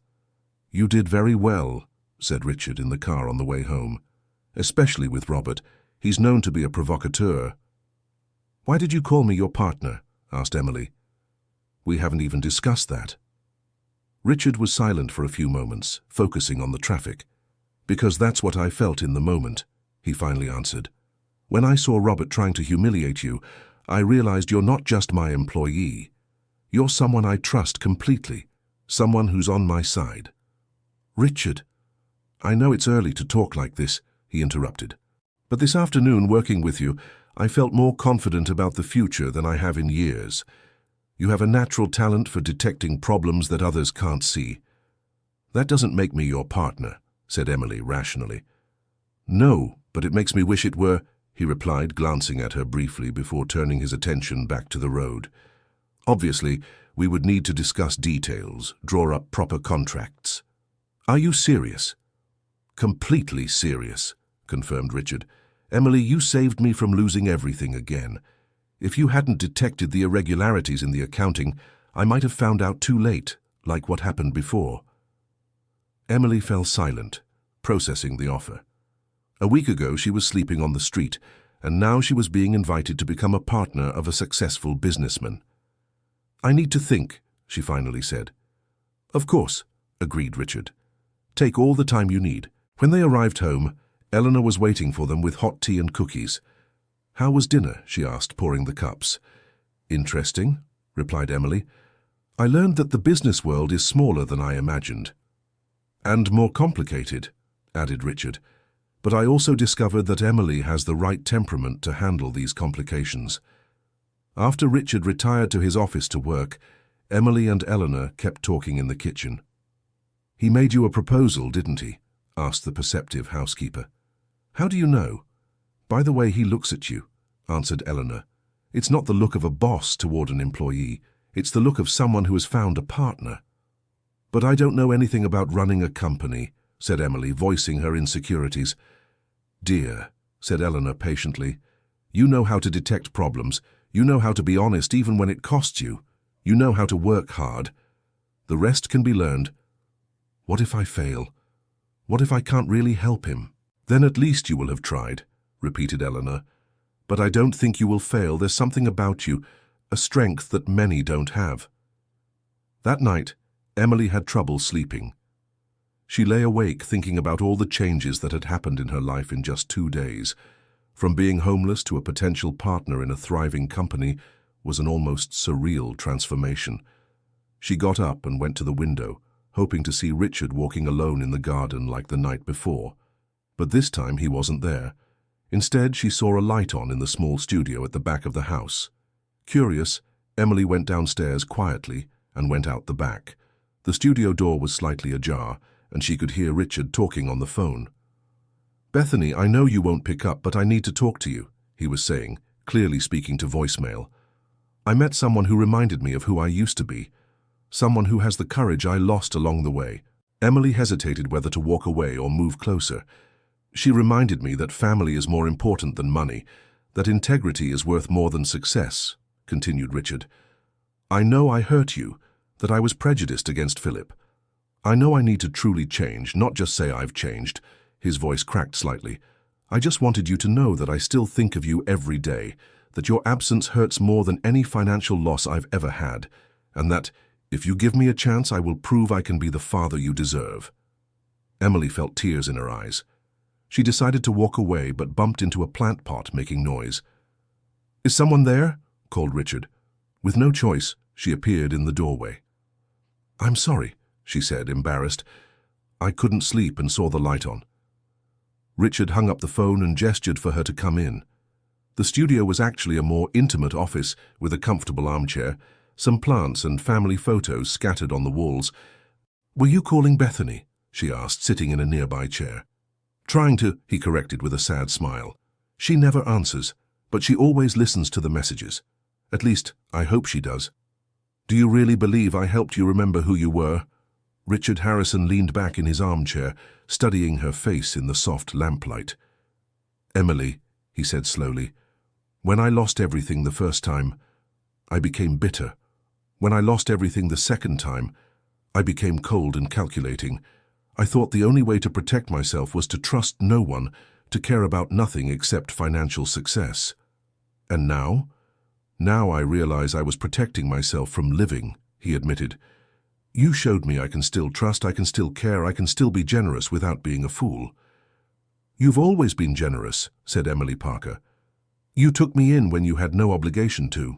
"You did very well," said Richard in the car on the way home. "Especially with Robert. He's known to be a provocateur." "Why did you call me your partner?" asked Emily. "We haven't even discussed that." Richard was silent for a few moments, focusing on the traffic. "Because that's what I felt in the moment," he finally answered. "When I saw Robert trying to humiliate you, I realized you're not just my employee. You're someone I trust completely, someone who's on my side." "Richard, I know it's early to talk like this," he interrupted. "But this afternoon, working with you, I felt more confident about the future than I have in years. You have a natural talent for detecting problems that others can't see." "That doesn't make me your partner," said Emily rationally. "No, but it makes me wish it were," he replied, glancing at her briefly before turning his attention back to the road. "Obviously, we would need to discuss details, draw up proper contracts." "Are you serious?" "Completely serious," confirmed Richard. "Emily, you saved me from losing everything again. If you hadn't detected the irregularities in the accounting, I might have found out too late, like what happened before." Emily fell silent, processing the offer. A week ago she was sleeping on the street, and now she was being invited to become a partner of a successful businessman. "I need to think," she finally said. "Of course," agreed Richard. "Take all the time you need." When they arrived home, Eleanor was waiting for them with hot tea and cookies. "How was dinner?" she asked, pouring the cups. "Interesting," replied Emily. "I learned that the business world is smaller than I imagined." "And more complicated," added Richard. "But I also discovered that Emily has the right temperament to handle these complications." After Richard retired to his office to work, Emily and Eleanor kept talking in the kitchen. "He made you a proposal, didn't he?" asked the perceptive housekeeper. "How do you know?" "By the way he looks at you," answered Eleanor. "It's not the look of a boss toward an employee. It's the look of someone who has found a partner." "But I don't know anything about running a company," said Emily, voicing her insecurities. "Dear," said Eleanor patiently, "you know how to detect problems. You know how to be honest even when it costs you. You know how to work hard. The rest can be learned." "What if I fail? What if I can't really help him?" "Then at least you will have tried," repeated Eleanor. But I don't think you will fail. There's something about you, a strength that many don't have." That night, Emily had trouble sleeping. She lay awake thinking about all the changes that had happened in her life in just 2 days. From being homeless to a potential partner in a thriving company was an almost surreal transformation. She got up and went to the window, hoping to see Richard walking alone in the garden like the night before. But this time he wasn't there. Instead, she saw a light on in the small studio at the back of the house. Curious, Emily went downstairs quietly and went out the back. The studio door was slightly ajar, and she could hear Richard talking on the phone. "Bethany, I know you won't pick up, but I need to talk to you," he was saying, clearly speaking to voicemail. "I met someone who reminded me of who I used to be. Someone who has the courage I lost along the way." Emily hesitated whether to walk away or move closer. "She reminded me that family is more important than money, that integrity is worth more than success," continued Richard. "I know I hurt you, that I was prejudiced against Philip. I know I need to truly change, not just say I've changed." His voice cracked slightly. "I just wanted you to know that I still think of you every day, that your absence hurts more than any financial loss I've ever had, and that, if you give me a chance, I will prove I can be the father you deserve." Emily felt tears in her eyes. She decided to walk away, but bumped into a plant pot making noise. "Is someone there?" called Richard. With no choice, she appeared in the doorway. "I'm sorry," she said, embarrassed. "I couldn't sleep and saw the light on." Richard hung up the phone and gestured for her to come in. The studio was actually a more intimate office with a comfortable armchair, some plants and family photos scattered on the walls. "Were you calling Bethany?" she asked, sitting in a nearby chair. "Trying to," he corrected with a sad smile. "She never answers, but she always listens to the messages. At least, I hope she does." "Do you really believe I helped you remember who you were?" Richard Harrison leaned back in his armchair, studying her face in the soft lamplight. "Emily," he said slowly, "when I lost everything the first time, I became bitter. When I lost everything the second time, I became cold and calculating. I thought the only way to protect myself was to trust no one, to care about nothing except financial success. And now? Now I realize I was protecting myself from living," he admitted. "You showed me I can still trust, I can still care, I can still be generous without being a fool." "You've always been generous," said Emily Parker. "You took me in when you had no obligation to."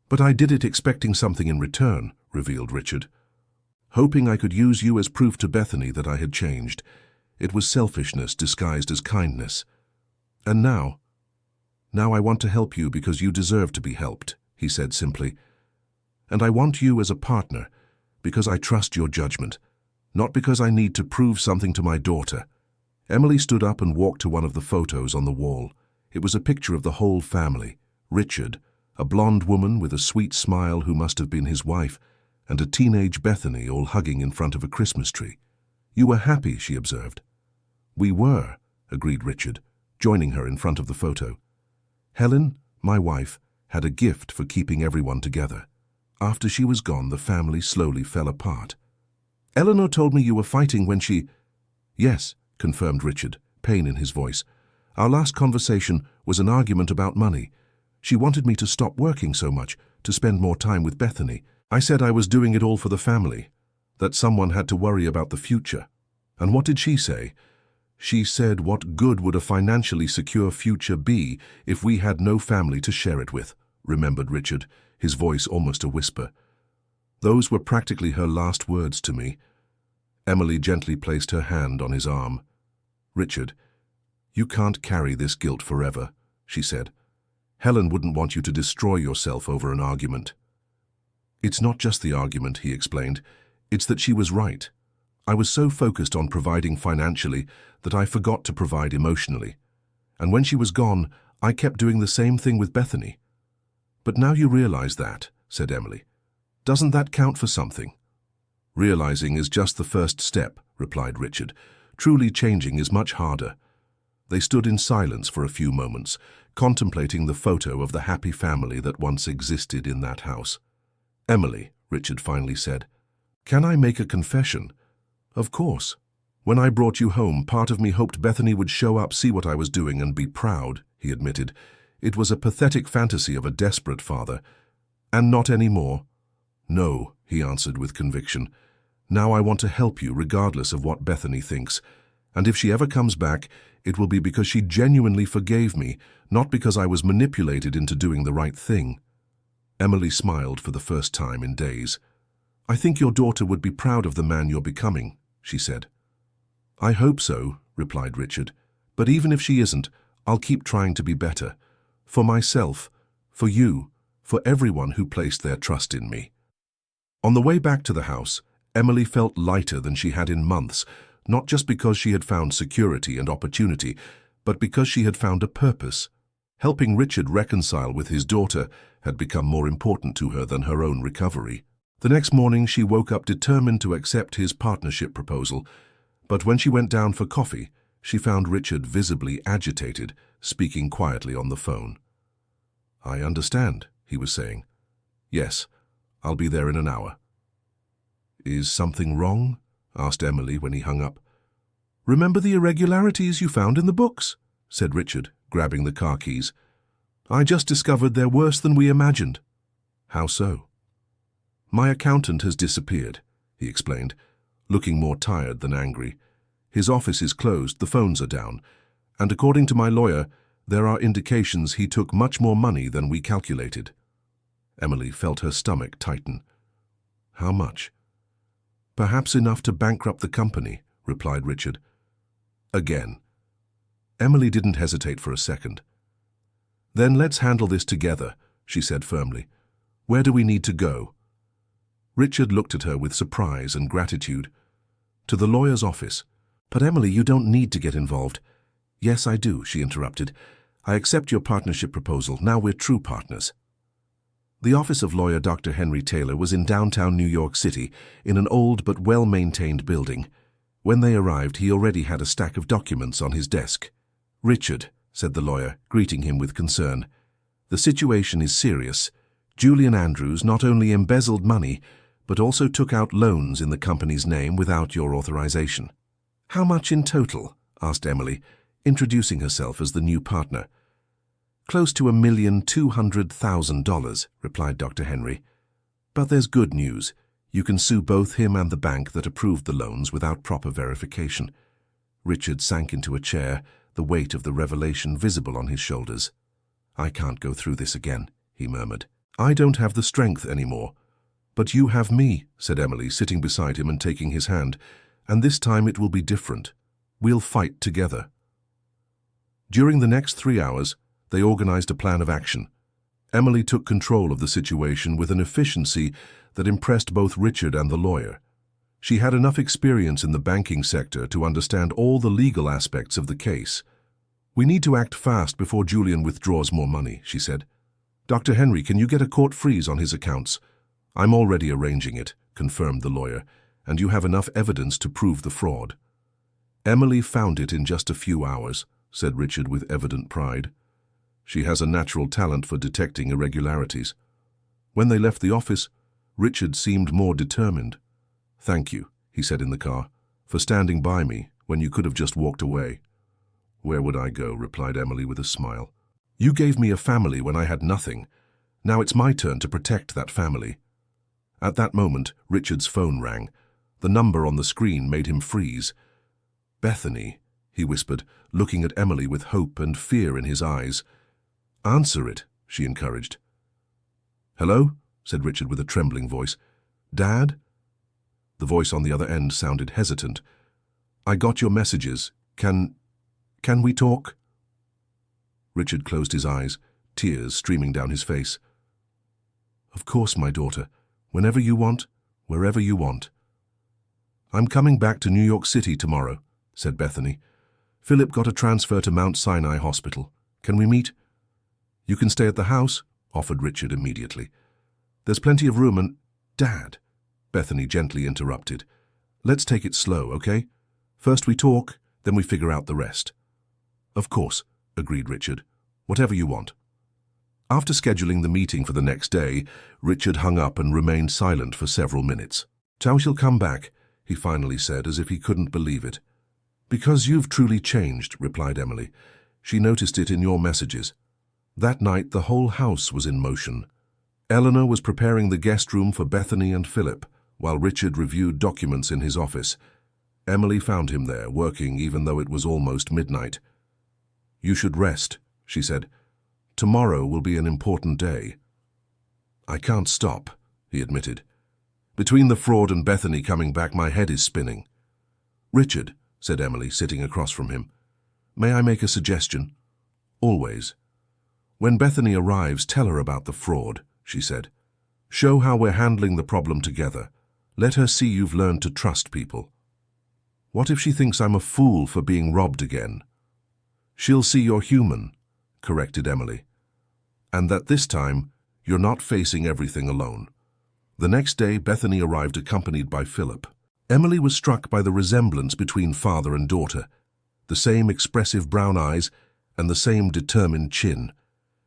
"But I did it expecting something in return," revealed Richard. "Hoping I could use you as proof to Bethany that I had changed. It was selfishness disguised as kindness. And now I want to help you because you deserve to be helped," he said simply. "And I want you as a partner because I trust your judgment, not because I need to prove something to my daughter." Emily stood up and walked to one of the photos on the wall. It was a picture of the whole family: Richard, a blonde woman with a sweet smile who must have been his wife, and a teenage Bethany all hugging in front of a Christmas tree. "You were happy," she observed. "We were," agreed Richard, joining her in front of the photo. "Helen, my wife, had a gift for keeping everyone together. After she was gone, the family slowly fell apart." "Eleanor told me you were fighting when she—" "Yes," confirmed Richard, pain in his voice. "Our last conversation was an argument about money. She wanted me to stop working so much, to spend more time with Bethany. I said I was doing it all for the family, that someone had to worry about the future. And what did she say? She said, what good would a financially secure future be if we had no family to share it with?" remembered Richard, his voice almost a whisper. "Those were practically her last words to me." Emily gently placed her hand on his arm. "Richard, you can't carry this guilt forever," she said. "Helen wouldn't want you to destroy yourself over an argument." "It's not just the argument," he explained. "It's that she was right. I was so focused on providing financially that I forgot to provide emotionally. And when she was gone, I kept doing the same thing with Bethany." "But now you realize that," said Emily. "Doesn't that count for something?" "Realizing is just the first step," replied Richard. "Truly changing is much harder." They stood in silence for a few moments, contemplating the photo of the happy family that once existed in that house. "Emily," Richard finally said, "can I make a confession?" "Of course." "When I brought you home, part of me hoped Bethany would show up, see what I was doing, and be proud," he admitted. It was a pathetic fantasy of a desperate father. And not anymore. No, he answered with conviction. Now I want to help you regardless of what Bethany thinks. And if she ever comes back, it will be because she genuinely forgave me, not because I was manipulated into doing the right thing. Emily smiled for the first time in days. I think your daughter would be proud of the man you're becoming, she said. I hope so, replied Richard. But even if she isn't, I'll keep trying to be better. For myself, for you, for everyone who placed their trust in me. On the way back to the house, Emily felt lighter than she had in months, not just because she had found security and opportunity, but because she had found a purpose. Helping Richard reconcile with his daughter had become more important to her than her own recovery. The next morning she woke up determined to accept his partnership proposal, but when she went down for coffee, she found Richard visibly agitated, speaking quietly on the phone. I understand, he was saying. Yes, I'll be there in an hour. Is something wrong? Asked Emily when he hung up. Remember the irregularities you found in the books? Said Richard, grabbing the car keys. I just discovered they're worse than we imagined. How so? My accountant has disappeared, he explained, looking more tired than angry. His office is closed, the phones are down, and according to my lawyer, there are indications he took much more money than we calculated. Emily felt her stomach tighten. How much? Perhaps enough to bankrupt the company, replied Richard. Again. Emily didn't hesitate for a second. Then let's handle this together, she said firmly. Where do we need to go? Richard looked at her with surprise and gratitude. To the lawyer's office. But Emily, you don't need to get involved. Yes, I do, she interrupted. I accept your partnership proposal. Now we're true partners. The office of lawyer Dr. Henry Taylor was in downtown New York City, in an old but well-maintained building. When they arrived, he already had a stack of documents on his desk. Richard, said the lawyer, greeting him with concern. The situation is serious. Julian Andrews not only embezzled money, but also took out loans in the company's name without your authorization. How much in total? Asked Emily, introducing herself as the new partner. Close to $1,200,000, replied Dr. Henry. But there's good news. You can sue both him and the bank that approved the loans without proper verification. Richard sank into a chair, the weight of the revelation visible on his shoulders. I can't go through this again, he murmured. I don't have the strength anymore. But you have me, said Emily, sitting beside him and taking his hand, and this time it will be different. We'll fight together. During the next 3 hours, they organized a plan of action. Emily took control of the situation with an efficiency that impressed both Richard and the lawyer. She had enough experience in the banking sector to understand all the legal aspects of the case. We need to act fast before Julian withdraws more money, she said. Dr. Henry, can you get a court freeze on his accounts? I'm already arranging it, confirmed the lawyer, and you have enough evidence to prove the fraud. Emily found it in just a few hours, said Richard with evident pride. She has a natural talent for detecting irregularities. When they left the office, Richard seemed more determined. Thank you, he said in the car, for standing by me when you could have just walked away. Where would I go, replied Emily with a smile. You gave me a family when I had nothing. Now it's my turn to protect that family. At that moment, Richard's phone rang. The number on the screen made him freeze. Bethany, he whispered, looking at Emily with hope and fear in his eyes. Answer it, she encouraged. Hello? Said Richard with a trembling voice. Dad? The voice on the other end sounded hesitant. I got your messages. Can we talk? Richard closed his eyes, tears streaming down his face. Of course, my daughter. Whenever you want, wherever you want. I'm coming back to New York City tomorrow, said Bethany. Philip got a transfer to Mount Sinai Hospital. Can we meet? You can stay at the house, offered Richard immediately. There's plenty of room and... Dad, Bethany gently interrupted. Let's take it slow, okay? First we talk, then we figure out the rest. Of course, agreed Richard. Whatever you want. After scheduling the meeting for the next day, Richard hung up and remained silent for several minutes. Now she'll come back, he finally said, as if he couldn't believe it. Because you've truly changed, replied Emily. She noticed it in your messages. That night, the whole house was in motion. Eleanor was preparing the guest room for Bethany and Philip, while Richard reviewed documents in his office. Emily found him there, working even though it was almost midnight. "You should rest," she said. "Tomorrow will be an important day." "I can't stop," he admitted. "Between the fraud and Bethany coming back, my head is spinning." "Richard," said Emily, sitting across from him, "may I make a suggestion?" "Always." "When Bethany arrives, tell her about the fraud," she said. "Show how we're handling the problem together. Let her see you've learned to trust people." "What if she thinks I'm a fool for being robbed again?" "She'll see you're human," corrected Emily. "And that this time, you're not facing everything alone." The next day, Bethany arrived accompanied by Philip. Emily was struck by the resemblance between father and daughter, the same expressive brown eyes and the same determined chin.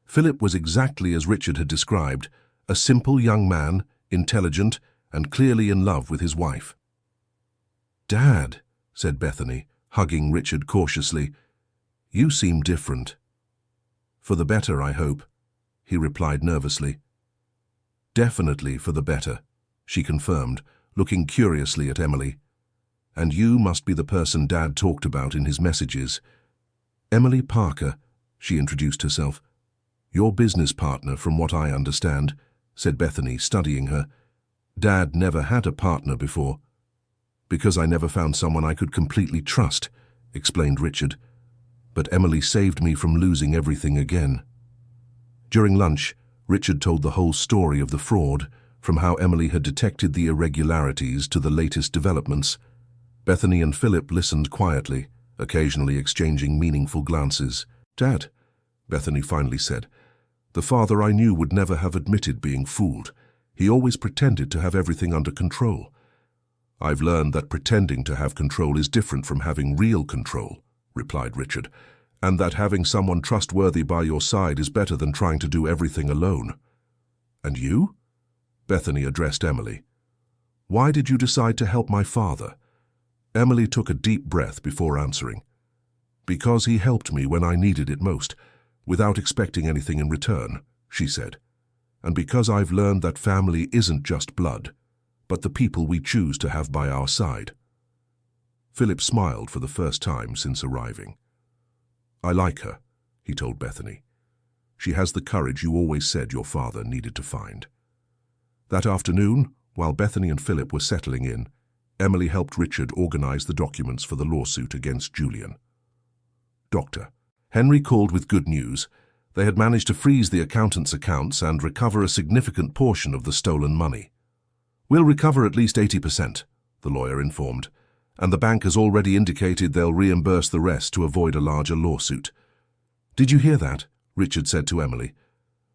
Philip was exactly as Richard had described, a simple young man, intelligent and clearly in love with his wife. "Dad," said Bethany, hugging Richard cautiously, "you seem different." "For the better, I hope," he replied nervously. "Definitely for the better," she confirmed, looking curiously at Emily. "And you must be the person Dad talked about in his messages." "Emily Parker," she introduced herself. "Your business partner, from what I understand," said Bethany, studying her. "Dad never had a partner before." "Because I never found someone I could completely trust," explained Richard. "But Emily saved me from losing everything again." During lunch, Richard told the whole story of the fraud, from how Emily had detected the irregularities to the latest developments. Bethany and Philip listened quietly, occasionally exchanging meaningful glances. "Dad," Bethany finally said, "the father I knew would never have admitted being fooled. He always pretended to have everything under control." "I've learned that pretending to have control is different from having real control," replied Richard, "and that having someone trustworthy by your side is better than trying to do everything alone." "And you?" Bethany addressed Emily. "Why did you decide to help my father?" Emily took a deep breath before answering. "Because he helped me when I needed it most, without expecting anything in return," she said. "And because I've learned that family isn't just blood, but the people we choose to have by our side." Philip smiled for the first time since arriving. "I like her," he told Bethany. "She has the courage you always said your father needed to find." That afternoon, while Bethany and Philip were settling in, Emily helped Richard organize the documents for the lawsuit against Julian. "Doctor." Henry called with good news. They had managed to freeze the accountant's accounts and recover a significant portion of the stolen money. "We'll recover at least 80%, the lawyer informed, "and the bank has already indicated they'll reimburse the rest to avoid a larger lawsuit." "Did you hear that?" Richard said to Emily.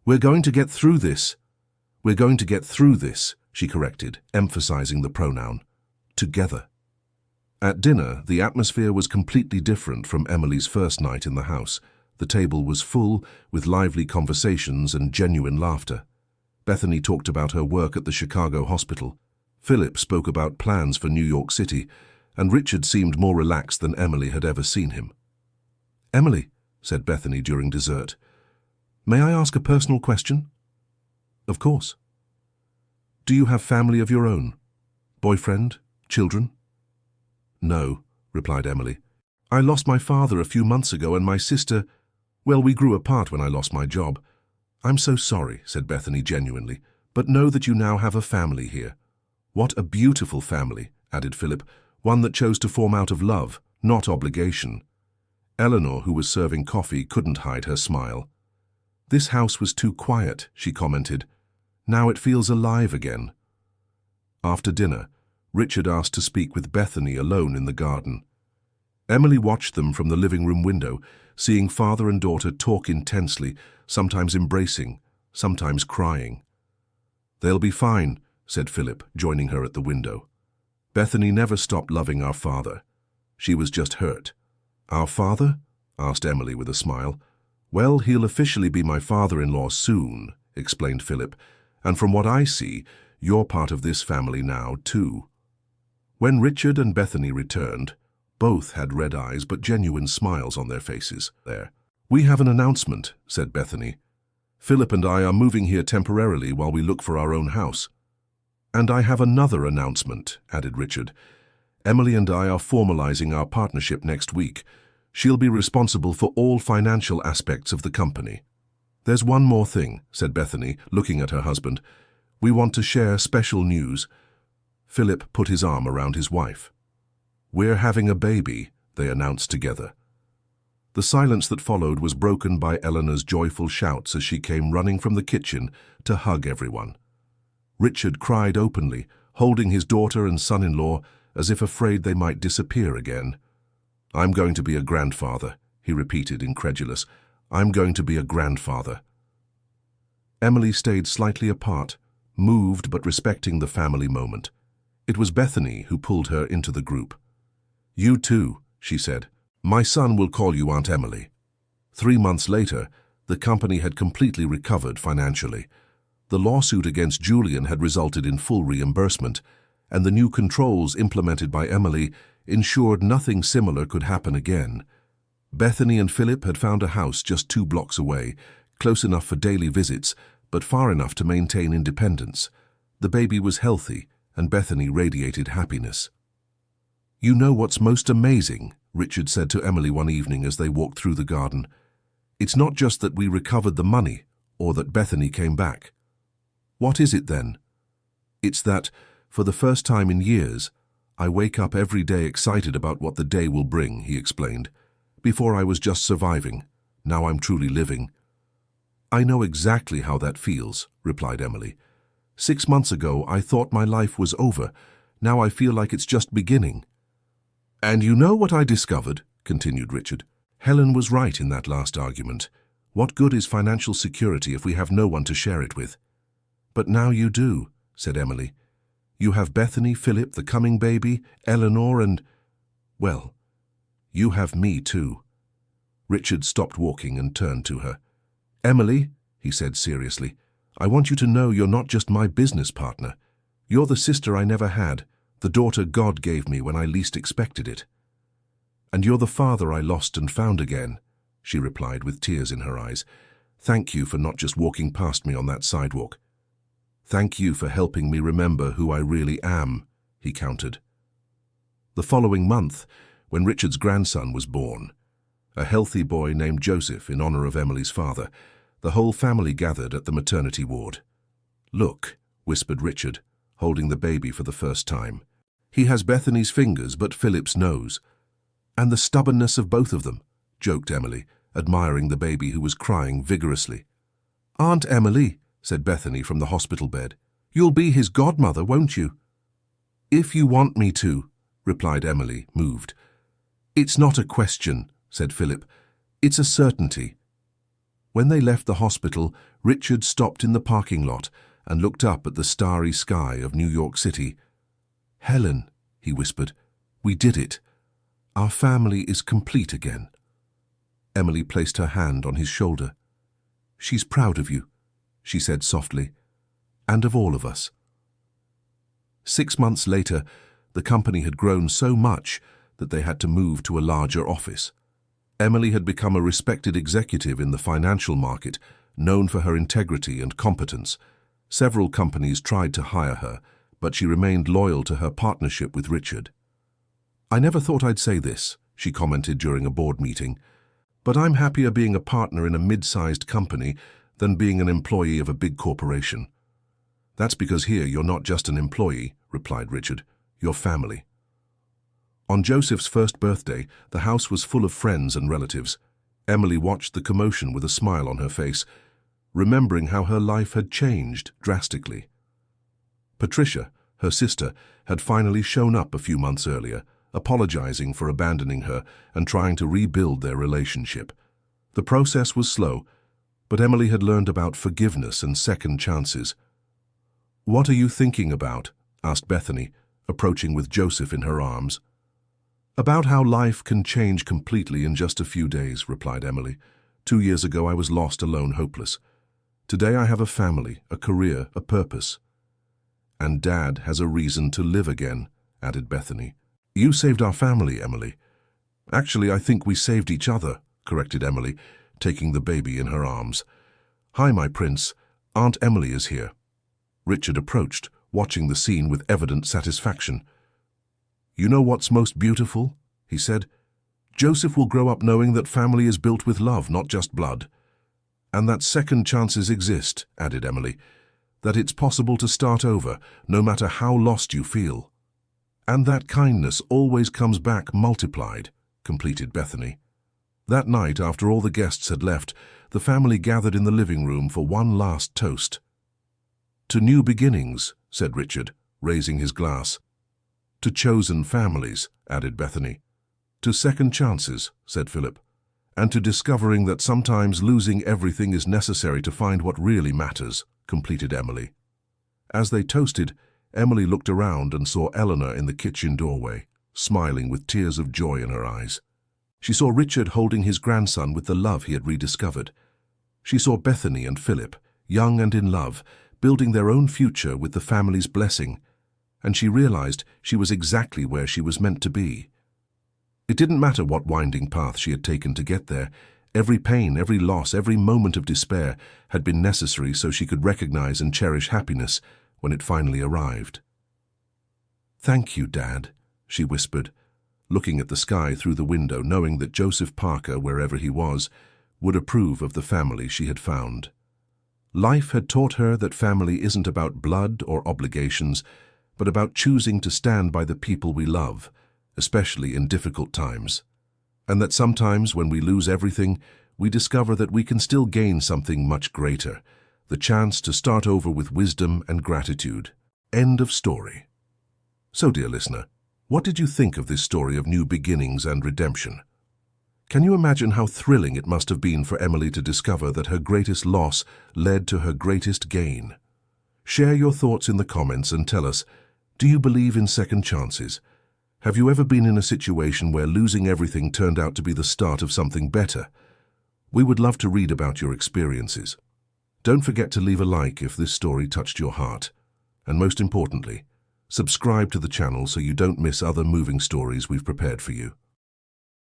"We're going to get through this." "We're going to get through this," she corrected, emphasizing the pronoun. "Together." At dinner, the atmosphere was completely different from Emily's first night in the house. The table was full, with lively conversations and genuine laughter. Bethany talked about her work at the Chicago hospital. Philip spoke about plans for New York City, and Richard seemed more relaxed than Emily had ever seen him. "Emily," said Bethany during dessert, "may I ask a personal question?" "Of course." "Do you have family of your own? Boyfriend? Children?" "No," replied Emily. "I lost my father a few months ago, and my sister, well, we grew apart when I lost my job." "I'm so sorry," said Bethany genuinely, "but know that you now have a family here." "What a beautiful family," added Philip, "one that chose to form out of love, not obligation." Eleanor, who was serving coffee, couldn't hide her smile. "This house was too quiet," she commented. "Now it feels alive again." After dinner, Richard asked to speak with Bethany alone in the garden. Emily watched them from the living room window, seeing father and daughter talk intensely, sometimes embracing, sometimes crying. "They'll be fine," said Philip, joining her at the window. "Bethany never stopped loving our father. She was just hurt." "Our father?" asked Emily with a smile. "Well, he'll officially be my father-in-law soon," explained Philip, "and from what I see, you're part of this family now, too." When Richard and Bethany returned, both had red eyes but genuine smiles on their faces. "We have an announcement," said Bethany. "Philip and I are moving here temporarily while we look for our own house." "And I have another announcement," added Richard. "Emily and I are formalizing our partnership next week. She'll be responsible for all financial aspects of the company." "There's one more thing," said Bethany, looking at her husband. "We want to share special news." Philip put his arm around his wife. "We're having a baby," they announced together. The silence that followed was broken by Eleanor's joyful shouts as she came running from the kitchen to hug everyone. Richard cried openly, holding his daughter and son-in-law as if afraid they might disappear again. "I'm going to be a grandfather," he repeated, incredulous. "I'm going to be a grandfather." Emily stayed slightly apart, moved but respecting the family moment. It was Bethany who pulled her into the group. "You too," she said. "My son will call you Aunt Emily." 3 months later, the company had completely recovered financially. The lawsuit against Julian had resulted in full reimbursement, and the new controls implemented by Emily ensured nothing similar could happen again. Bethany and Philip had found a house just 2 blocks away, close enough for daily visits, but far enough to maintain independence. The baby was healthy, and Bethany radiated happiness. "You know what's most amazing?" Richard said to Emily one evening as they walked through the garden. "It's not just that we recovered the money, or that Bethany came back." "What is it then?" "It's that, for the first time in years, I wake up every day excited about what the day will bring," he explained. "Before I was just surviving. Now I'm truly living." "I know exactly how that feels," replied Emily. 6 months ago, I thought my life was over. Now I feel like it's just beginning." "And you know what I discovered?" continued Richard. "Helen was right in that last argument. What good is financial security if we have no one to share it with?" "But now you do," said Emily. "You have Bethany, Philip, the coming baby, Eleanor, and, well, you have me too." Richard stopped walking and turned to her. "Emily," he said seriously, "I want you to know you're not just my business partner. You're the sister I never had, the daughter God gave me when I least expected it." "And you're the father I lost and found again," she replied with tears in her eyes. "Thank you for not just walking past me on that sidewalk." "Thank you for helping me remember who I really am," he countered. The following month, when Richard's grandson was born, a healthy boy named Joseph in honor of Emily's father, the whole family gathered at the maternity ward. "Look," whispered Richard, holding the baby for the first time. "He has Bethany's fingers but Philip's nose." "And the stubbornness of both of them," joked Emily, admiring the baby who was crying vigorously. "Aunt Emily," said Bethany from the hospital bed, "you'll be his godmother, won't you?" "If you want me to," replied Emily, moved. "It's not a question," said Philip. "It's a certainty." When they left the hospital, Richard stopped in the parking lot and looked up at the starry sky of New York City. "Helen," he whispered, "we did it. Our family is complete again." Emily placed her hand on his shoulder. "She's proud of you," she said softly, "and of all of us." 6 months later, the company had grown so much that they had to move to a larger office. Emily had become a respected executive in the financial market, known for her integrity and competence. Several companies tried to hire her, but she remained loyal to her partnership with Richard. "I never thought I'd say this," she commented during a board meeting, "but I'm happier being a partner in a mid-sized company than being an employee of a big corporation." "That's because here you're not just an employee," replied Richard. "You're family." On Joseph's first birthday, the house was full of friends and relatives. Emily watched the commotion with a smile on her face, remembering how her life had changed drastically. Patricia, her sister, had finally shown up a few months earlier, apologizing for abandoning her and trying to rebuild their relationship. The process was slow, but Emily had learned about forgiveness and second chances. "What are you thinking about?" asked Bethany, approaching with Joseph in her arms. "About how life can change completely in just a few days," replied Emily. 2 years ago I was lost, alone, hopeless. Today I have a family, a career, a purpose. And Dad has a reason to live again," added Bethany. "You saved our family, Emily." "Actually, I think we saved each other," corrected Emily. taking the baby in her arms. "Hi, my prince. Aunt Emily is here." Richard approached, watching the scene with evident satisfaction. "You know what's most beautiful?" he said. "Joseph will grow up knowing that family is built with love, not just blood. And that second chances exist," added Emily. "That it's possible to start over, no matter how lost you feel. And that kindness always comes back multiplied," completed Bethany. That night, after all the guests had left, the family gathered in the living room for one last toast. "To new beginnings," said Richard, raising his glass. "To chosen families," added Bethany. "To second chances," said Philip. "And to discovering that sometimes losing everything is necessary to find what really matters," completed Emily. As they toasted, Emily looked around and saw Eleanor in the kitchen doorway, smiling with tears of joy in her eyes. She saw Richard holding his grandson with the love he had rediscovered. She saw Bethany and Philip, young and in love, building their own future with the family's blessing, and she realized she was exactly where she was meant to be. It didn't matter what winding path she had taken to get there. Every pain, every loss, every moment of despair had been necessary so she could recognize and cherish happiness when it finally arrived. "Thank you, Dad," she whispered, looking at the sky through the window, knowing that Joseph Parker, wherever he was, would approve of the family she had found. Life had taught her that family isn't about blood or obligations, but about choosing to stand by the people we love, especially in difficult times. And that sometimes when we lose everything, we discover that we can still gain something much greater, the chance to start over with wisdom and gratitude. End of story. So, dear listener, what did you think of this story of new beginnings and redemption? Can you imagine how thrilling it must have been for Emily to discover that her greatest loss led to her greatest gain? Share your thoughts in the comments and tell us, do you believe in second chances? Have you ever been in a situation where losing everything turned out to be the start of something better? We would love to read about your experiences. Don't forget to leave a like if this story touched your heart. And most importantly, subscribe to the channel so you don't miss other moving stories we've prepared for you.